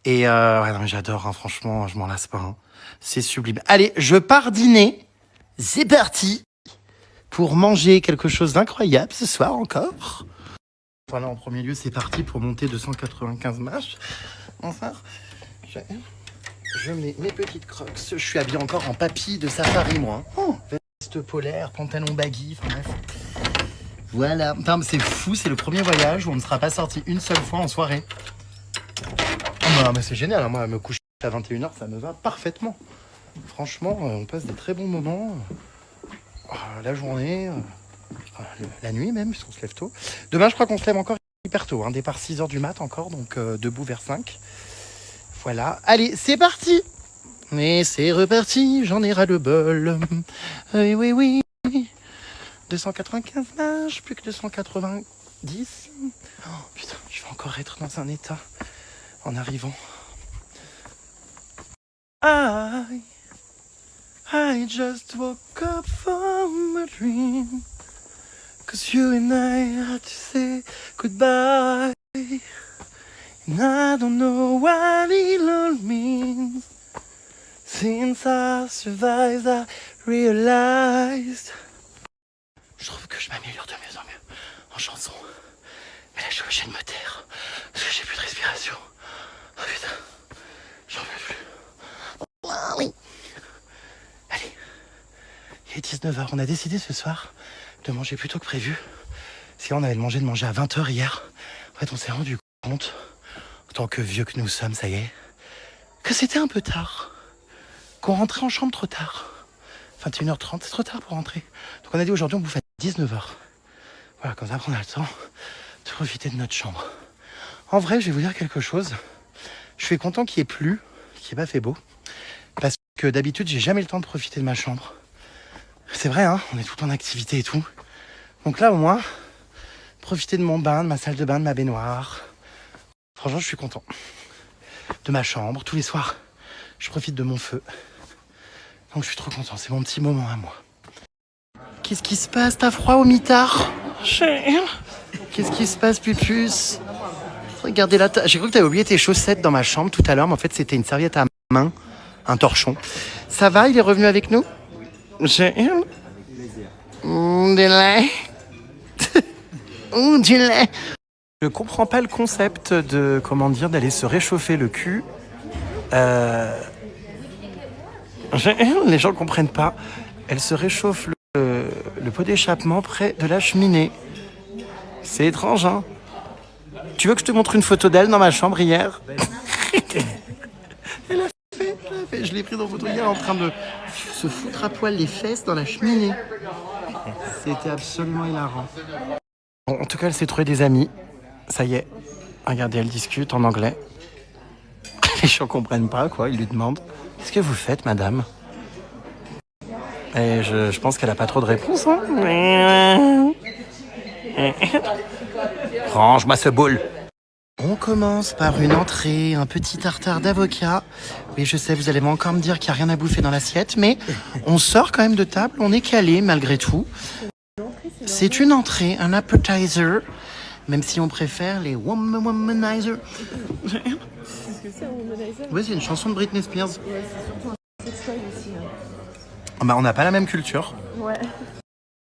Et ouais, non, j'adore, hein, franchement, je m'en lasse pas. Hein. C'est sublime. Allez, je pars dîner. C'est parti pour manger quelque chose d'incroyable ce soir encore. Voilà, en premier lieu, c'est parti pour monter 295 marches. Enfin, je mets mes petites crocs. Je suis habillé encore en papy de safari, moi. Oh, veste polaire, pantalon baggy, enfin bref. Voilà. Enfin, c'est fou, c'est le premier voyage où on ne sera pas sorti une seule fois en soirée. Oh, mais c'est génial, hein. Moi, me coucher à 21h, ça me va parfaitement. Franchement, on passe des très bons moments. La journée, la nuit même, puisqu'on se lève tôt. Demain, je crois qu'on se lève encore hyper tôt. Hein, départ 6h du mat encore, donc debout vers 5. Voilà. Allez, c'est parti. Et c'est reparti, j'en ai ras le bol. Oui, oui, oui. 295 marches, plus que 290. Oh, putain, je vais encore être dans un état en arrivant. I just woke up from a dream, 'cause you and I had to say goodbye, and I don't know what it all means. Since I survived, I realized. Je trouve que je m'améliore de mieux en mieux en chanson. Mais là, je suis obligé de me taire, parce que j'ai plus de respiration. Oh putain, j'en peux plus. Ah oui. Allez, il est 19h. On a décidé ce soir de manger plus tôt que prévu. Parce qu'on avait demandé de manger à 20h hier. En fait, on s'est rendu compte, en tant que vieux que nous sommes, ça y est, que c'était un peu tard. Qu'on rentrait en chambre trop tard. 21h30, c'est trop tard pour rentrer. Donc on a dit aujourd'hui, on bouffe à 19h. Voilà, comme ça, on a le temps de profiter de notre chambre. En vrai, je vais vous dire quelque chose. Je suis content qu'il n'y ait plu, qu'il n'y ait pas fait beau. Parce que d'habitude, j'ai jamais le temps de profiter de ma chambre. C'est vrai, hein, on est tout en activité et tout. Donc là, au moins, profiter de mon bain, de ma salle de bain, de ma baignoire. Franchement, je suis content. De ma chambre, tous les soirs, je profite de mon feu. Donc je suis trop content, c'est mon petit moment à moi. Qu'est-ce qui se passe? T'as froid au mitard? Qu'est-ce qui se passe, Pupus? Regardez là, j'ai cru que t'avais oublié tes chaussettes dans ma chambre tout à l'heure, mais en fait c'était une serviette à main, un torchon. Ça va, il est revenu avec nous? Du lait. Du lait. Je comprends pas le concept de, comment dire, d'aller se réchauffer le cul. Les gens comprennent pas. Elle se réchauffe le pot d'échappement près de la cheminée. C'est étrange, hein? Tu veux que je te montre une photo d'elle dans ma chambre hier? Elle a fait. Je l'ai pris dans photo hier en train de se foutre à poil les fesses dans la cheminée. C'était absolument hilarant. Bon, en tout cas, elle s'est trouvée des amis. Ça y est. Regardez, elle discute en anglais. Les gens comprennent pas, quoi. Ils lui demandent: qu'est-ce que vous faites, madame? Et je pense qu'elle a pas trop de réponses, hein. Range-moi ce boule. On commence par une entrée, un petit tartare d'avocat. Oui, je sais, vous allez encore me dire qu'il n'y a rien à bouffer dans l'assiette, mais on sort quand même de table, on est calé malgré tout. C'est une entrée, un appetizer, même si on préfère les womanizer. Qu'est-ce que c'est, un womanizer? Oui, c'est une chanson de Britney Spears. Ouais, c'est surtout un sextoy aussi. Hein. Bah, on n'a pas la même culture. Ouais.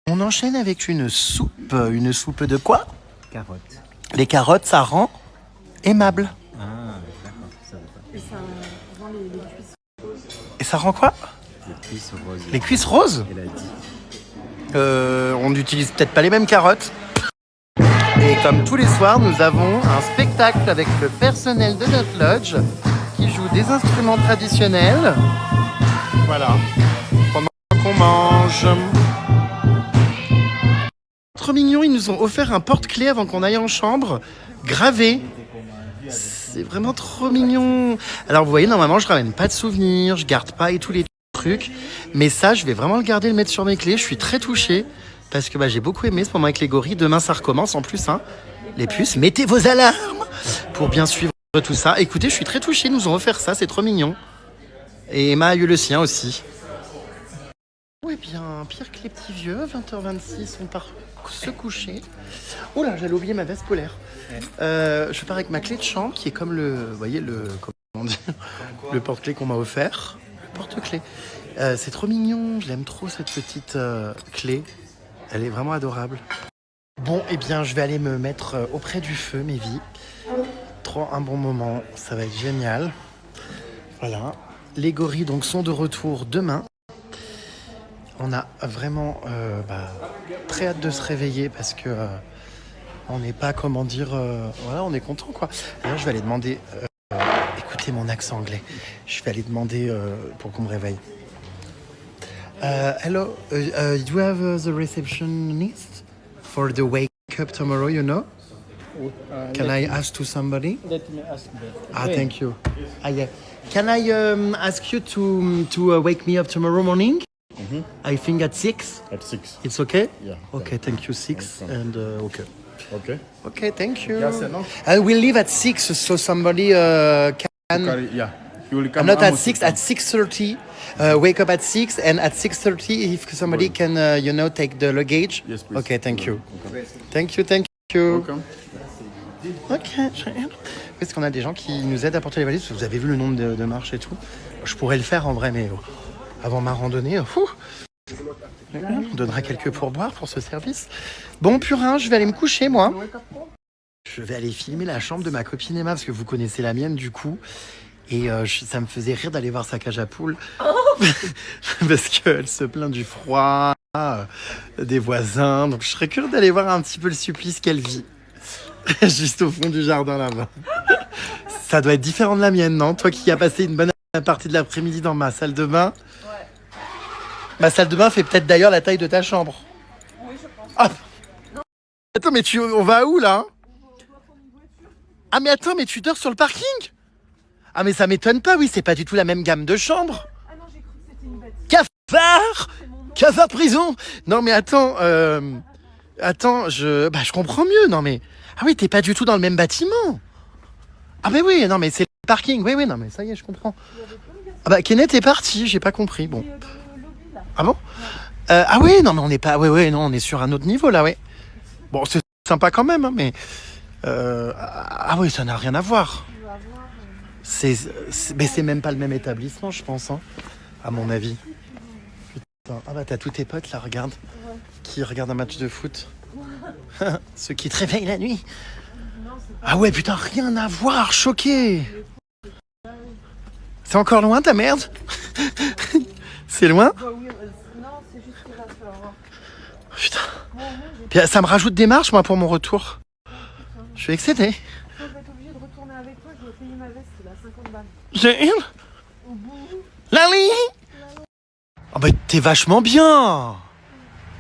On enchaîne avec une soupe. Une soupe de quoi? Carottes. Les carottes, ça rend aimable. Ah, d'accord, ça va pas. Et ça rend les cuisses. Et ça rend quoi? Les cuisses roses. Les cuisses roses? Elle a dit. On n'utilise peut-être pas les mêmes carottes. Et comme tous les soirs, nous avons un spectacle avec le personnel de notre lodge qui joue des instruments traditionnels. Voilà. Pendant mange. Trop mignon, ils nous ont offert un porte-clés avant qu'on aille en chambre, gravé. C'est vraiment trop mignon. Alors vous voyez, normalement je ramène pas de souvenirs, je garde pas et tous les trucs. Mais ça, je vais vraiment le garder, le mettre sur mes clés. Je suis très touchée parce que j'ai beaucoup aimé ce moment avec les gorilles. Demain ça recommence en plus, hein. Les puces, mettez vos alarmes pour bien suivre tout ça. Écoutez, je suis très touchée, ils nous ont offert ça, c'est trop mignon. Et Emma a eu le sien aussi. Ouais bien, pire que les petits vieux, 20h26, on part se coucher. Oh là, j'allais oublier ma veste polaire. Je pars avec ma clé de chambre qui est comme vous voyez, comment dire, le porte-clés qu'on m'a offert. Le porte-clés. C'est trop mignon, je l'aime trop cette petite clé. Elle est vraiment adorable. Bon, eh bien, je vais aller me mettre auprès du feu, mes vies. Trop un bon moment, ça va être génial. Voilà. Les gorilles donc sont de retour demain. On a vraiment très hâte de se réveiller parce que on n'est pas, comment dire, voilà, on est content quoi. D'ailleurs, je vais aller demander, écoutez mon accent anglais, je vais aller demander pour qu'on me réveille. Hello, do you have the receptionist for the wake up tomorrow, you know? Can I ask to somebody? Let me ask that. Ah, thank you. Yeah. Can I ask you to wake me up tomorrow morning? Mm-hmm. I think at 6. At 6. It's okay? Yeah. Okay, thank you, 6. And okay. Okay. Okay, thank you. Yes, no? I will leave at 6, so somebody can... Yeah. You will come. I'm not at 6, at 6:30. Wake up at 6, and at 6:30, if somebody can, take the luggage. Yes, please. Okay, thank you. Okay. Thank you. Welcome. Ok, est-ce qu'on a des gens qui nous aident à porter les valises? Vous avez vu le nombre de marches et tout. Je pourrais le faire en vrai, mais avant ma randonnée, on donnera quelques pourboires pour ce service. Bon, purin, je vais aller me coucher, moi. Je vais aller filmer la chambre de ma copine Emma, parce que vous connaissez la mienne, du coup. Et ça me faisait rire d'aller voir sa cage à poules. Parce qu'elle se plaint du froid, des voisins. Donc je serais curieux d'aller voir un petit peu le supplice qu'elle vit. Juste au fond du jardin là-bas. Ça doit être différent de la mienne, non? Toi qui as passé une bonne partie de l'après-midi dans ma salle de bain. Ouais. Ma salle de bain fait peut-être d'ailleurs la taille de ta chambre. Oui, je pense. Ah. Attends, mais on va où là? Ah mais attends, mais tu dors sur le parking? Ah mais ça m'étonne pas, oui, c'est pas du tout la même gamme de chambres. Ah non, j'ai cru que c'était une bête. Cafard! Cafard prison! Non mais attends, je comprends mieux, non mais... Ah oui, t'es pas du tout dans le même bâtiment. Ah mais oui, non mais c'est le parking, oui, non mais ça y est, je comprends. Ah bah Kenneth est parti, j'ai pas compris, bon. Ah bon? Ah oui, non mais on n'est pas... Ouais, non, on est sur un autre niveau là, ouais. Bon, c'est sympa quand même, hein, mais... Ah oui, ça n'a rien à voir. Mais c'est même pas le même établissement, je pense, hein, à mon avis. Putain. Ah bah t'as tous tes potes là, regarde. Ouais. Qui regardent un match de foot. Ceux qui te réveillent la nuit. Ah ouais, putain, rien à voir, choqué. C'est encore loin ta merde? C'est loin? Non, c'est juste qu'il va falloir voir. Putain. Puis, ça me rajoute des marches, moi, pour mon retour. Je suis excédé. Je vais être obligée de retourner avec toi, je dois payer ma veste, il a 50 balles. J'ai une. Lali. Oh bah t'es vachement bien.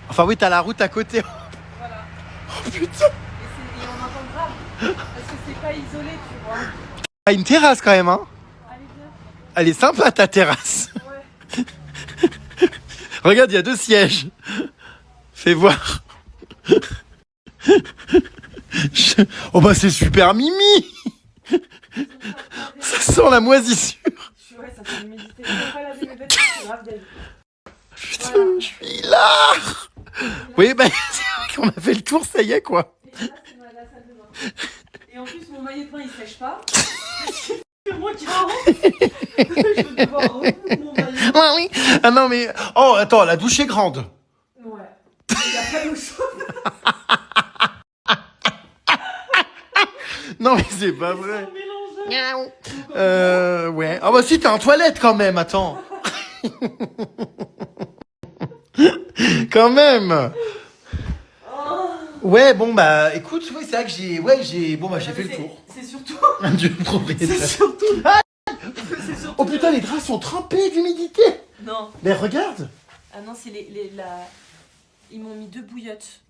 Enfin oui, t'as la route à côté. Voilà. Oh putain. Et on entend grave, parce que c'est pas isolé, tu vois. T'as une terrasse quand même, hein? Allez, viens. Elle est sympa ta terrasse. Ouais. Regarde, il y a 2 sièges. Fais voir. Oh bah c'est super mimi. Ça sent la moisissure. Ouais, ça fait méditer. Je vais pas laver mes vêtements, c'est grave, David. Putain, voilà. Je suis là. Oui, bah c'est vrai qu'on a fait le tour, ça y est quoi. Et là, c'est la salle de bain. Et en plus, mon maillot de bain, il sèche pas. C'est moi qui rentre. Je vais devoir reprendre mon maillot. Oui. Ah non mais... Oh, attends, la douche est grande. Ouais. Il y a pas d'eau chaude. Non mais c'est pas vrai. Ouais. Ah bah si, t'es en toilette quand même, attends. Quand même. Ouais, bon bah écoute, oui, c'est vrai que j'ai fait le tour. C'est surtout... Du propriétaire. C'est surtout... Ah C'est surtout... oh putain, les draps sont trempés d'humidité. Non. Mais regarde. Ah non, c'est ils m'ont mis 2 bouillottes.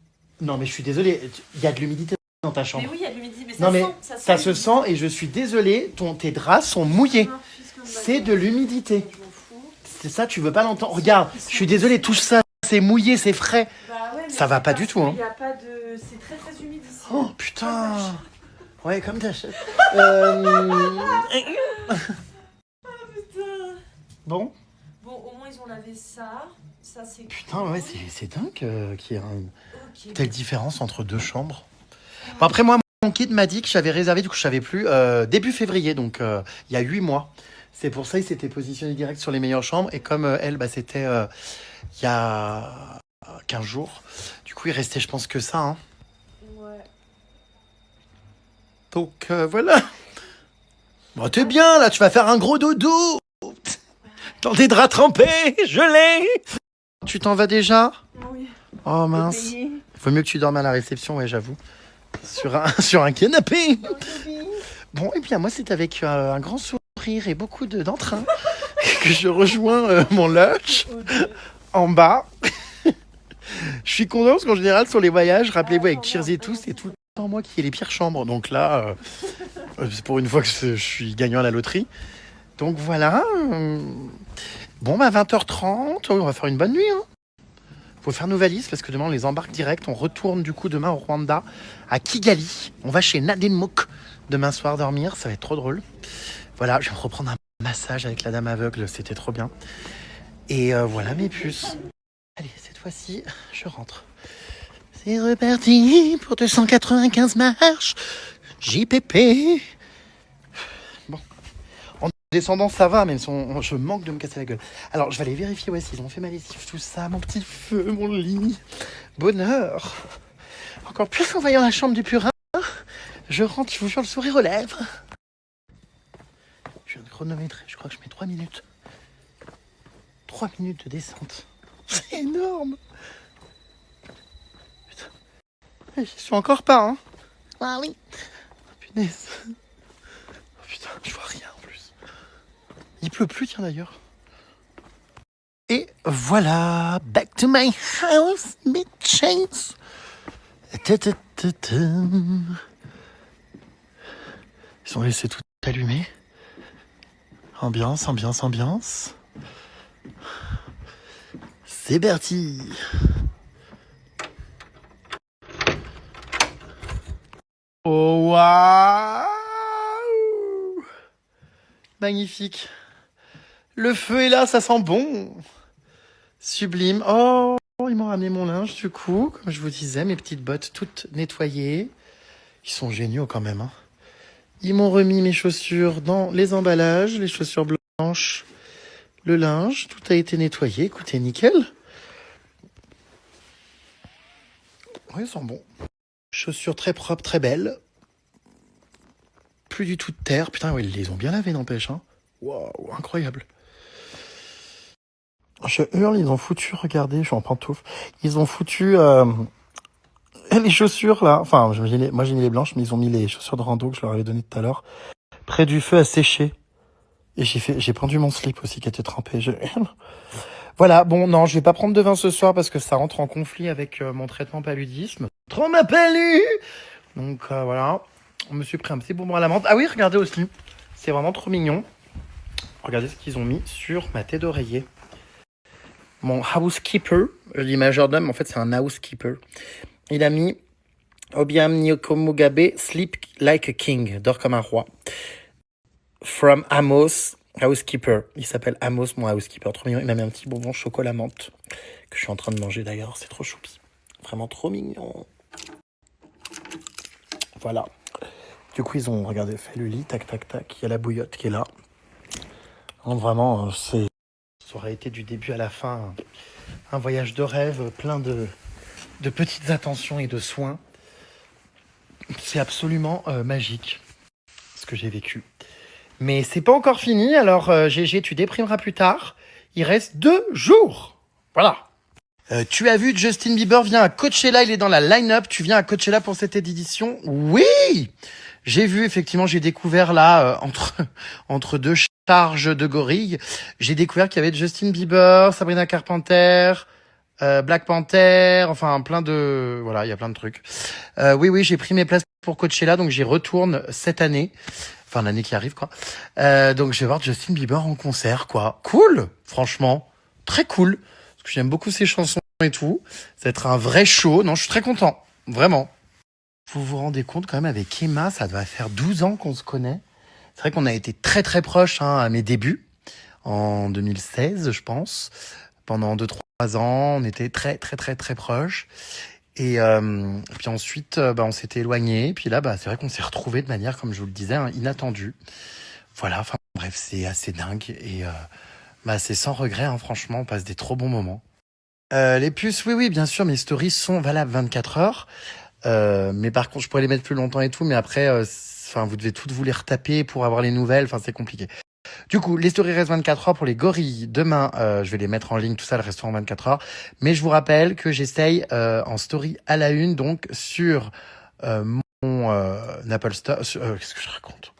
Non, mais je suis désolé, il y a de l'humidité dans ta chambre. Mais oui, il y a de l'humidité, mais Non, mais ça se l'humidité. sent et je suis désolé, tes draps sont mouillés. Ah, fils comme C'est baguette. de l'humidité. Je m'en fous. C'est ça, tu veux pas l'entendre. Regarde, je suis désolé, touche ça, c'est mouillé, c'est frais. Bah ouais, mais Ça va c'est pas parce du tout, hein. qu'il y a pas de... C'est très très humide ici. Oh putain. Ouais, comme t'achètes. Putain. Bon. Bon, au moins ils ont lavé ça. Ça c'est... Putain, ouais, c'est dingue qu'il y ait une Ok. telle différence entre 2 chambres. Bon, après, moi, mon kid m'a dit que j'avais réservé, du coup, je savais plus, début février, donc il y a 8 mois. C'est pour ça qu'il s'était positionné direct sur les meilleures chambres. Et comme elle, bah, c'était il y a 15 jours. Du coup, il restait, je pense, que ça. Hein. Ouais. Donc, voilà. Bon, t'es bien, là, tu vas faire un gros dodo. Dans des draps trempés, je l'ai. Tu t'en vas déjà? Oui. Oh, mince. Vaut mieux que tu dormes à la réception, ouais, j'avoue. Sur un canapé. Bon, et bien, moi, c'est avec un grand sourire et beaucoup d'entrain que je rejoins mon lodge en bas. Je suis content parce qu'en général, sur les voyages, rappelez-vous, avec Cheers et tout, c'est tout le temps moi qui ai les pires chambres. Donc là, c'est pour une fois que je suis gagnant à la loterie. Donc voilà. Bon, bah 20h30, on va faire une bonne nuit. Hein. Faut faire nos valises parce que demain on les embarque direct. On retourne du coup demain au Rwanda, à Kigali. On va chez Nadine Mouk demain soir dormir. Ça va être trop drôle. Voilà, je vais me reprendre un massage avec la dame aveugle. C'était trop bien. Et voilà mes puces. Allez, cette fois-ci, je rentre. C'est reparti pour 295 marches. JPP. Bon. En descendant, ça va, même si je manque de me casser la gueule. Alors, je vais aller vérifier, ouais, s'ils ont fait ma lessive, tout ça, mon petit feu, mon lit. Bonheur. Encore plus en voyant la chambre du purin. Je rentre, je vous jure, le sourire aux lèvres. Je viens de chronométrer, je crois que je mets 3 minutes. 3 minutes de descente. C'est énorme. Putain. J'y suis encore pas, hein. Ah oui. Oh, punaise. Oh, putain, je vois rien en plus. Il pleut plus, tiens d'ailleurs. Et voilà, back to my house, bitches. Ils ont laissé tout allumé. Ambiance, ambiance, ambiance. C'est parti. Oh, waouh! Magnifique. Le feu est là, ça sent bon. Sublime. Oh, ils m'ont ramené mon linge, du coup, comme je vous disais, mes petites bottes toutes nettoyées. Ils sont géniaux quand même. Hein. Ils m'ont remis mes chaussures dans les emballages, les chaussures blanches, le linge. Tout a été nettoyé. Écoutez, nickel. Oui, ils sont bons. Chaussures très propres, très belles. Plus du tout de terre. Putain, ouais, ils les ont bien lavés, n'empêche. Hein. Waouh, incroyable. Je hurle, ils ont foutu, regardez, je suis en pantoufle. Ils ont foutu les chaussures, là. Enfin, moi j'ai mis les blanches, mais ils ont mis les chaussures de rando que je leur avais données tout à l'heure. Près du feu à sécher. Et j'ai pendu mon slip aussi qui était trempé. Voilà, bon, non, je vais pas prendre de vin ce soir parce que ça rentre en conflit avec mon traitement paludisme. Trop ma palu. Donc voilà, on me suis pris un petit bonbon à la menthe. Ah oui, regardez aussi, c'est vraiment trop mignon. Regardez ce qu'ils ont mis sur ma tête d'oreiller. Mon housekeeper, je dis majordome, en fait c'est un housekeeper. Il a mis Obiam Nyoko Mugabe, sleep like a king, dors comme un roi. From Amos, housekeeper. Il s'appelle Amos, mon housekeeper. Trop mignon. Il m'a mis un petit bonbon chocolat menthe que je suis en train de manger d'ailleurs. C'est trop choupi. Vraiment trop mignon. Voilà. Du coup, ils ont, regardez, fait le lit, tac, tac, tac. Il y a la bouillotte qui est là. Donc, vraiment, ça aurait été du début à la fin un voyage de rêve, plein de petites attentions et de soins. C'est absolument magique ce que j'ai vécu. Mais c'est pas encore fini, alors GG, tu déprimeras plus tard. Il reste 2 jours. Voilà. Tu as vu, Justin Bieber vient à Coachella, il est dans la line-up. Tu viens à Coachella pour cette édition? Oui! J'ai vu, effectivement, j'ai découvert là, entre 2 charge de gorilles, j'ai découvert qu'il y avait Justin Bieber, Sabrina Carpenter, Black Panther, enfin plein de... Voilà, il y a plein de trucs. Oui, j'ai pris mes places pour Coachella, donc j'y retourne cette année. Enfin, l'année qui arrive, quoi. Donc je vais voir Justin Bieber en concert, quoi. Cool, franchement. Très cool. Parce que j'aime beaucoup ses chansons et tout. Ça va être un vrai show. Non, je suis très content. Vraiment. Vous vous rendez compte quand même avec Emma, ça doit faire 12 ans qu'on se connaît. C'est vrai qu'on a été très très proches à mes débuts, en 2016 je pense. Pendant 2-3 ans, on était très très très très proches. Et puis ensuite, on s'était éloignés. Puis là, c'est vrai qu'on s'est retrouvés de manière, comme je vous le disais, inattendue. Voilà, enfin bref, c'est assez dingue. Et c'est sans regret, hein, franchement, on passe des trop bons moments. Les puces, oui, bien sûr, mes stories sont valables 24 heures. Mais par contre, je pourrais les mettre plus longtemps et tout, mais après, vous devez toutes vous les retaper pour avoir les nouvelles, c'est compliqué. Du coup, les stories restent 24 heures pour les gorilles. Demain, je vais les mettre en ligne, tout ça, le restaurant 24 heures. Mais je vous rappelle que j'essaye en story à la une, donc sur mon Apple Store. Qu'est-ce que je raconte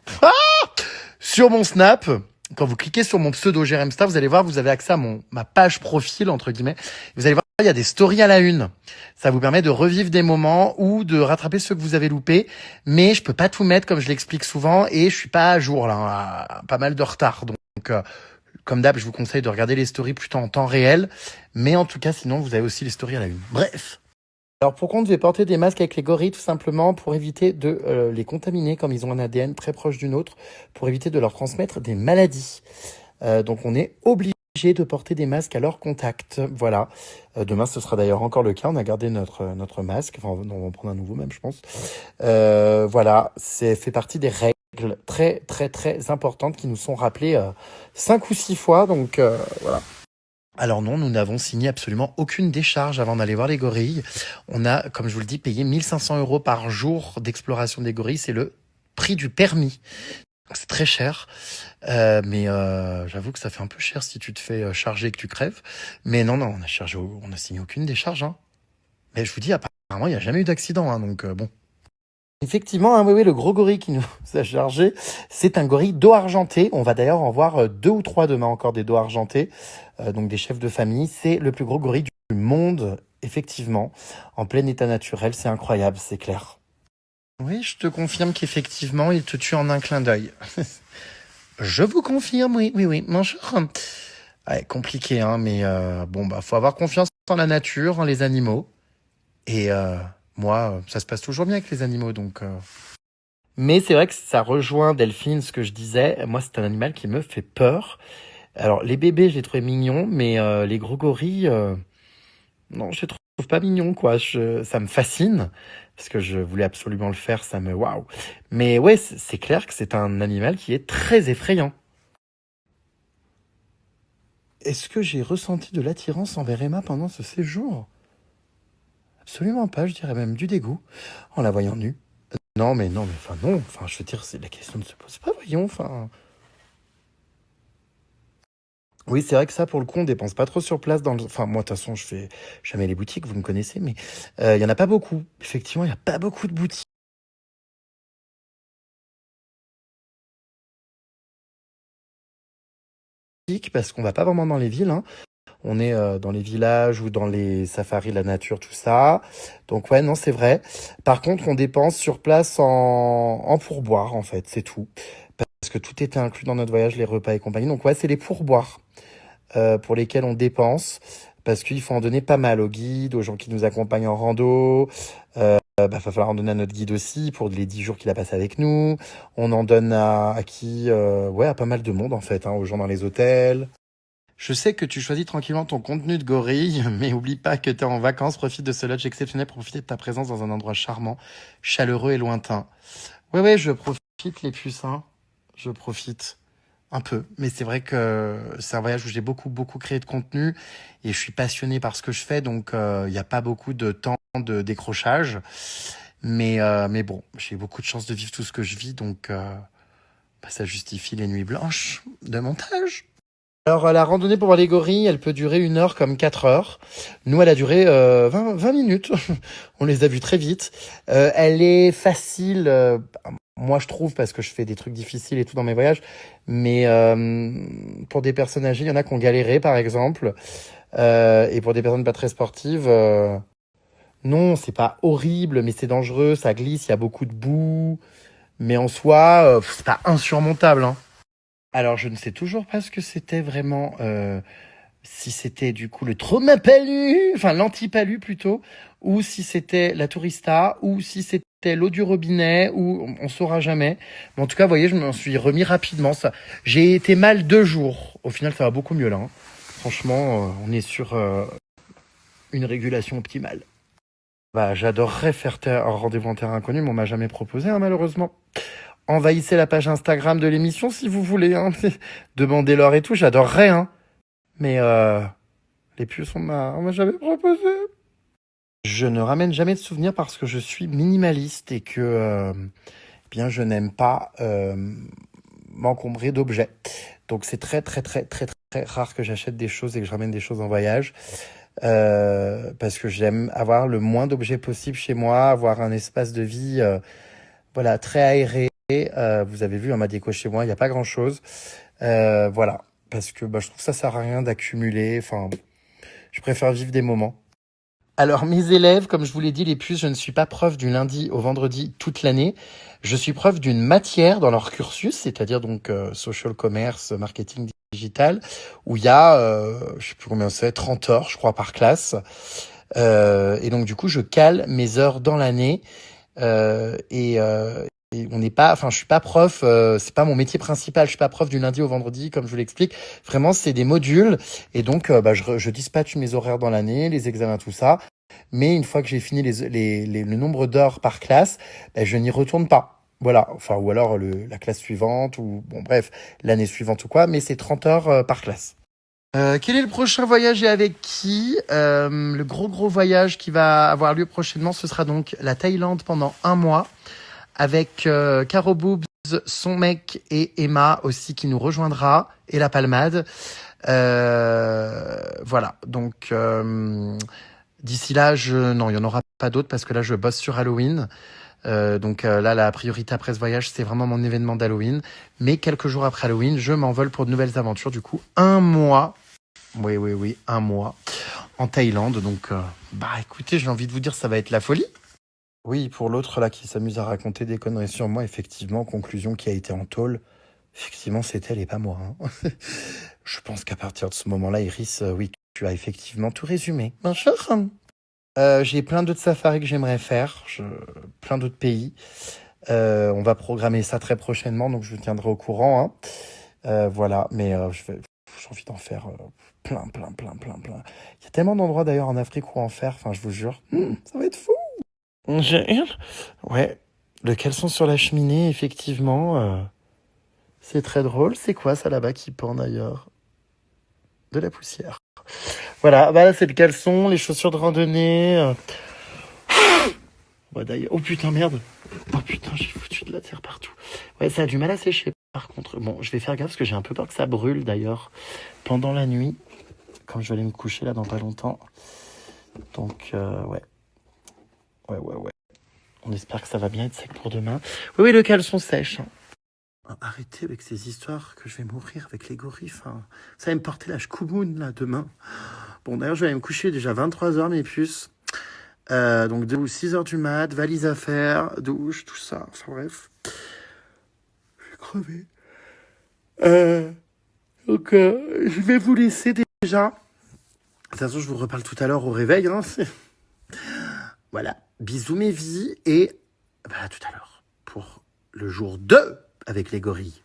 sur mon Snap. Quand vous cliquez sur mon pseudo Jérém Star, vous allez voir, vous avez accès à ma page profil, entre guillemets. Vous allez voir, il y a des stories à la une. Ça vous permet de revivre des moments ou de rattraper ceux que vous avez loupés. Mais je peux pas tout mettre comme je l'explique souvent et je suis pas à jour, là. Pas mal de retard. Donc, comme d'hab, je vous conseille de regarder les stories plutôt en temps réel. Mais en tout cas, sinon, vous avez aussi les stories à la une. Bref. Alors pourquoi on devait porter des masques avec les gorilles? Tout simplement pour éviter de les contaminer, comme ils ont un ADN très proche du nôtre, pour éviter de leur transmettre des maladies. Donc on est obligé de porter des masques à leur contact. Voilà. Demain ce sera d'ailleurs encore le cas. On a gardé notre masque. Enfin on va en prendre un nouveau même je pense. Voilà. C'est fait partie des règles très très très importantes qui nous sont rappelées 5 ou 6 fois. Donc voilà. Alors non, nous n'avons signé absolument aucune décharge avant d'aller voir les gorilles. On a, comme je vous le dis, payé 1 500 € par jour d'exploration des gorilles. C'est le prix du permis. C'est très cher. Mais j'avoue que ça fait un peu cher si tu te fais charger et que tu crèves. Mais non, on a signé aucune décharge. Hein. Mais je vous dis, apparemment, il n'y a jamais eu d'accident. Hein, donc bon. Effectivement, oui, le gros gorille qui nous a chargé, c'est un gorille dos argenté. On va d'ailleurs en voir 2 ou 3 demain encore des dos argentés, donc des chefs de famille. C'est le plus gros gorille du monde, effectivement, en plein état naturel. C'est incroyable, c'est clair. Oui, je te confirme qu'effectivement, il te tue en un clin d'œil. Je vous confirme, oui, bonjour. Ouais, compliqué, hein, mais faut avoir confiance en la nature, en les animaux. Et moi, ça se passe toujours bien avec les animaux, donc... Mais c'est vrai que ça rejoint, Delphine, ce que je disais. Moi, c'est un animal qui me fait peur. Alors, les bébés, je les trouvais mignons, mais les gros gorilles, non, je les trouve pas mignons, quoi. Ça me fascine, parce que je voulais absolument le faire, ça me... Waouh. Mais ouais, c'est clair que c'est un animal qui est très effrayant. Est-ce que j'ai ressenti de l'attirance envers Emma pendant ce séjour ? Absolument pas, je dirais même du dégoût, en la voyant nue. Non, je veux dire, la question ne se pose pas, voyons, Oui, c'est vrai que ça, pour le coup, on dépense pas trop sur place moi, de toute façon, je fais jamais les boutiques, vous me connaissez, mais il y en a pas beaucoup. Effectivement, il y a pas beaucoup de boutiques. Parce qu'on va pas vraiment dans les villes, hein. On est dans les villages ou dans les safaris, la nature, tout ça. Donc ouais, non, c'est vrai. Par contre, on dépense sur place en pourboire, en fait, c'est tout. Parce que tout était inclus dans notre voyage, les repas et compagnie. Donc ouais, c'est les pourboires pour lesquels on dépense. Parce qu'il faut en donner pas mal aux guides, aux gens qui nous accompagnent en rando. Va falloir en donner à notre guide aussi pour les 10 jours qu'il a passé avec nous. On en donne à qui à pas mal de monde, en fait, hein, aux gens dans les hôtels. Je sais que tu choisis tranquillement ton contenu de gorille, mais oublie pas que t'es en vacances, profite de ce lodge exceptionnel pour profiter de ta présence dans un endroit charmant, chaleureux et lointain. Ouais, je profite les puces, hein. Je profite un peu. Mais c'est vrai que c'est un voyage où j'ai beaucoup créé de contenu et je suis passionné par ce que je fais, donc il n'y a pas beaucoup de temps de décrochage. Mais bon, j'ai beaucoup de chance de vivre tout ce que je vis, donc ça justifie les nuits blanches de montage. Alors, la randonnée pour voir les gorilles, elle peut durer 1 heure comme 4 heures. Nous, elle a duré 20 minutes. On les a vus très vite. Elle est facile. Moi, je trouve, parce que je fais des trucs difficiles et tout dans mes voyages, mais pour des personnes âgées, il y en a qui ont galéré, par exemple, et pour des personnes pas très sportives, non, c'est pas horrible, mais c'est dangereux, ça glisse, il y a beaucoup de boue, mais en soi, c'est pas insurmontable, hein. Alors, je ne sais toujours pas ce que c'était vraiment, si c'était du coup le trauma palu, enfin l'anti-palu plutôt, ou si c'était la tourista, ou si c'était l'eau du robinet, ou on saura jamais. Mais en tout cas, vous voyez, je m'en suis remis rapidement. Ça, j'ai été mal 2 jours. Au final, ça va beaucoup mieux là, hein. Franchement, on est sur une régulation optimale. Bah, j'adorerais faire un rendez-vous en terrain inconnu, mais on m'a jamais proposé, hein, malheureusement. Envahissez la page Instagram de l'émission si vous voulez, hein. Demandez-leur et tout, j'adorerais, hein. Mais les puces, on m'a jamais proposé. Je ne ramène jamais de souvenirs parce que je suis minimaliste et que bien je n'aime pas m'encombrer d'objets. Donc c'est très très très très très rare que j'achète des choses et que je ramène des choses en voyage parce que j'aime avoir le moins d'objets possible chez moi, avoir un espace de vie voilà très aéré. Vous avez vu, ma déco chez moi, il n'y a pas grand chose. Voilà. Parce que je trouve que ça sert à rien d'accumuler. Enfin, je préfère vivre des moments. Alors, mes élèves, comme je vous l'ai dit, les puces, je ne suis pas prof du lundi au vendredi toute l'année. Je suis prof d'une matière dans leur cursus, c'est-à-dire donc social commerce, marketing digital, où il y a, je sais plus combien c'est, 30 heures, je crois, par classe. Et donc, du coup, je cale mes heures dans l'année. Et on n'est pas, enfin, je suis pas prof, c'est pas mon métier principal, je suis pas prof du lundi au vendredi, comme je vous l'explique. Vraiment, c'est des modules. Et donc, je dispatche mes horaires dans l'année, les examens, tout ça. Mais une fois que j'ai fini le nombre d'heures par classe, je n'y retourne pas. Voilà. Enfin, ou alors la classe suivante, ou bon, bref, l'année suivante ou quoi. Mais c'est 30 heures par classe. Quel est le prochain voyage et avec qui Le gros voyage qui va avoir lieu prochainement, ce sera donc la Thaïlande pendant 1 mois. Avec Caro Boobs, son mec et Emma aussi qui nous rejoindra, et la Palmade. Voilà, donc d'ici là, non, il n'y en aura pas d'autres parce que là, je bosse sur Halloween. Donc là, la priorité après ce voyage, c'est vraiment mon événement d'Halloween. Mais quelques jours après Halloween, je m'envole pour de nouvelles aventures. Du coup, 1 mois, oui, 1 mois en Thaïlande. Donc, écoutez, j'ai envie de vous dire, ça va être la folie. Oui, pour l'autre là qui s'amuse à raconter des conneries sur moi, effectivement, conclusion qui a été en tôle, effectivement, c'est elle et pas moi, hein. Je pense qu'à partir de ce moment-là, Iris, oui, tu as effectivement tout résumé. Bonjour. J'ai plein d'autres safaris que j'aimerais faire, plein d'autres pays. On va programmer ça très prochainement, donc je vous tiendrai au courant, hein. Voilà, mais j'ai envie d'en faire plein. Il y a tellement d'endroits d'ailleurs en Afrique où en faire, enfin, je vous jure, ça va être fou. Ouais, le caleçon sur la cheminée, effectivement, c'est très drôle. C'est quoi ça là-bas qui pend d'ailleurs? De la poussière. Voilà, là c'est le caleçon, les chaussures de randonnée. D'ailleurs, oh putain, merde. Oh putain, j'ai foutu de la terre partout. Ouais, ça a du mal à sécher par contre. Bon, je vais faire gaffe parce que j'ai un peu peur que ça brûle d'ailleurs pendant la nuit, quand je vais aller me coucher là dans pas longtemps. Donc, ouais. On espère que ça va bien être sec pour demain. Oui, le caleçon sèche. Arrêtez avec ces histoires que je vais mourir avec les gorilles. Ça va me porter la chkoumoun, là, demain. Bon, d'ailleurs, je vais aller me coucher déjà 23h, mes puces. Donc, 6h du mat, valise à faire, douche, tout ça. Enfin, bref. Je vais crever. Donc, je vais vous laisser déjà. De toute façon, je vous reparle tout à l'heure au réveil, hein. Voilà, bisous mes vies et à tout à l'heure pour le jour 2 avec les gorilles.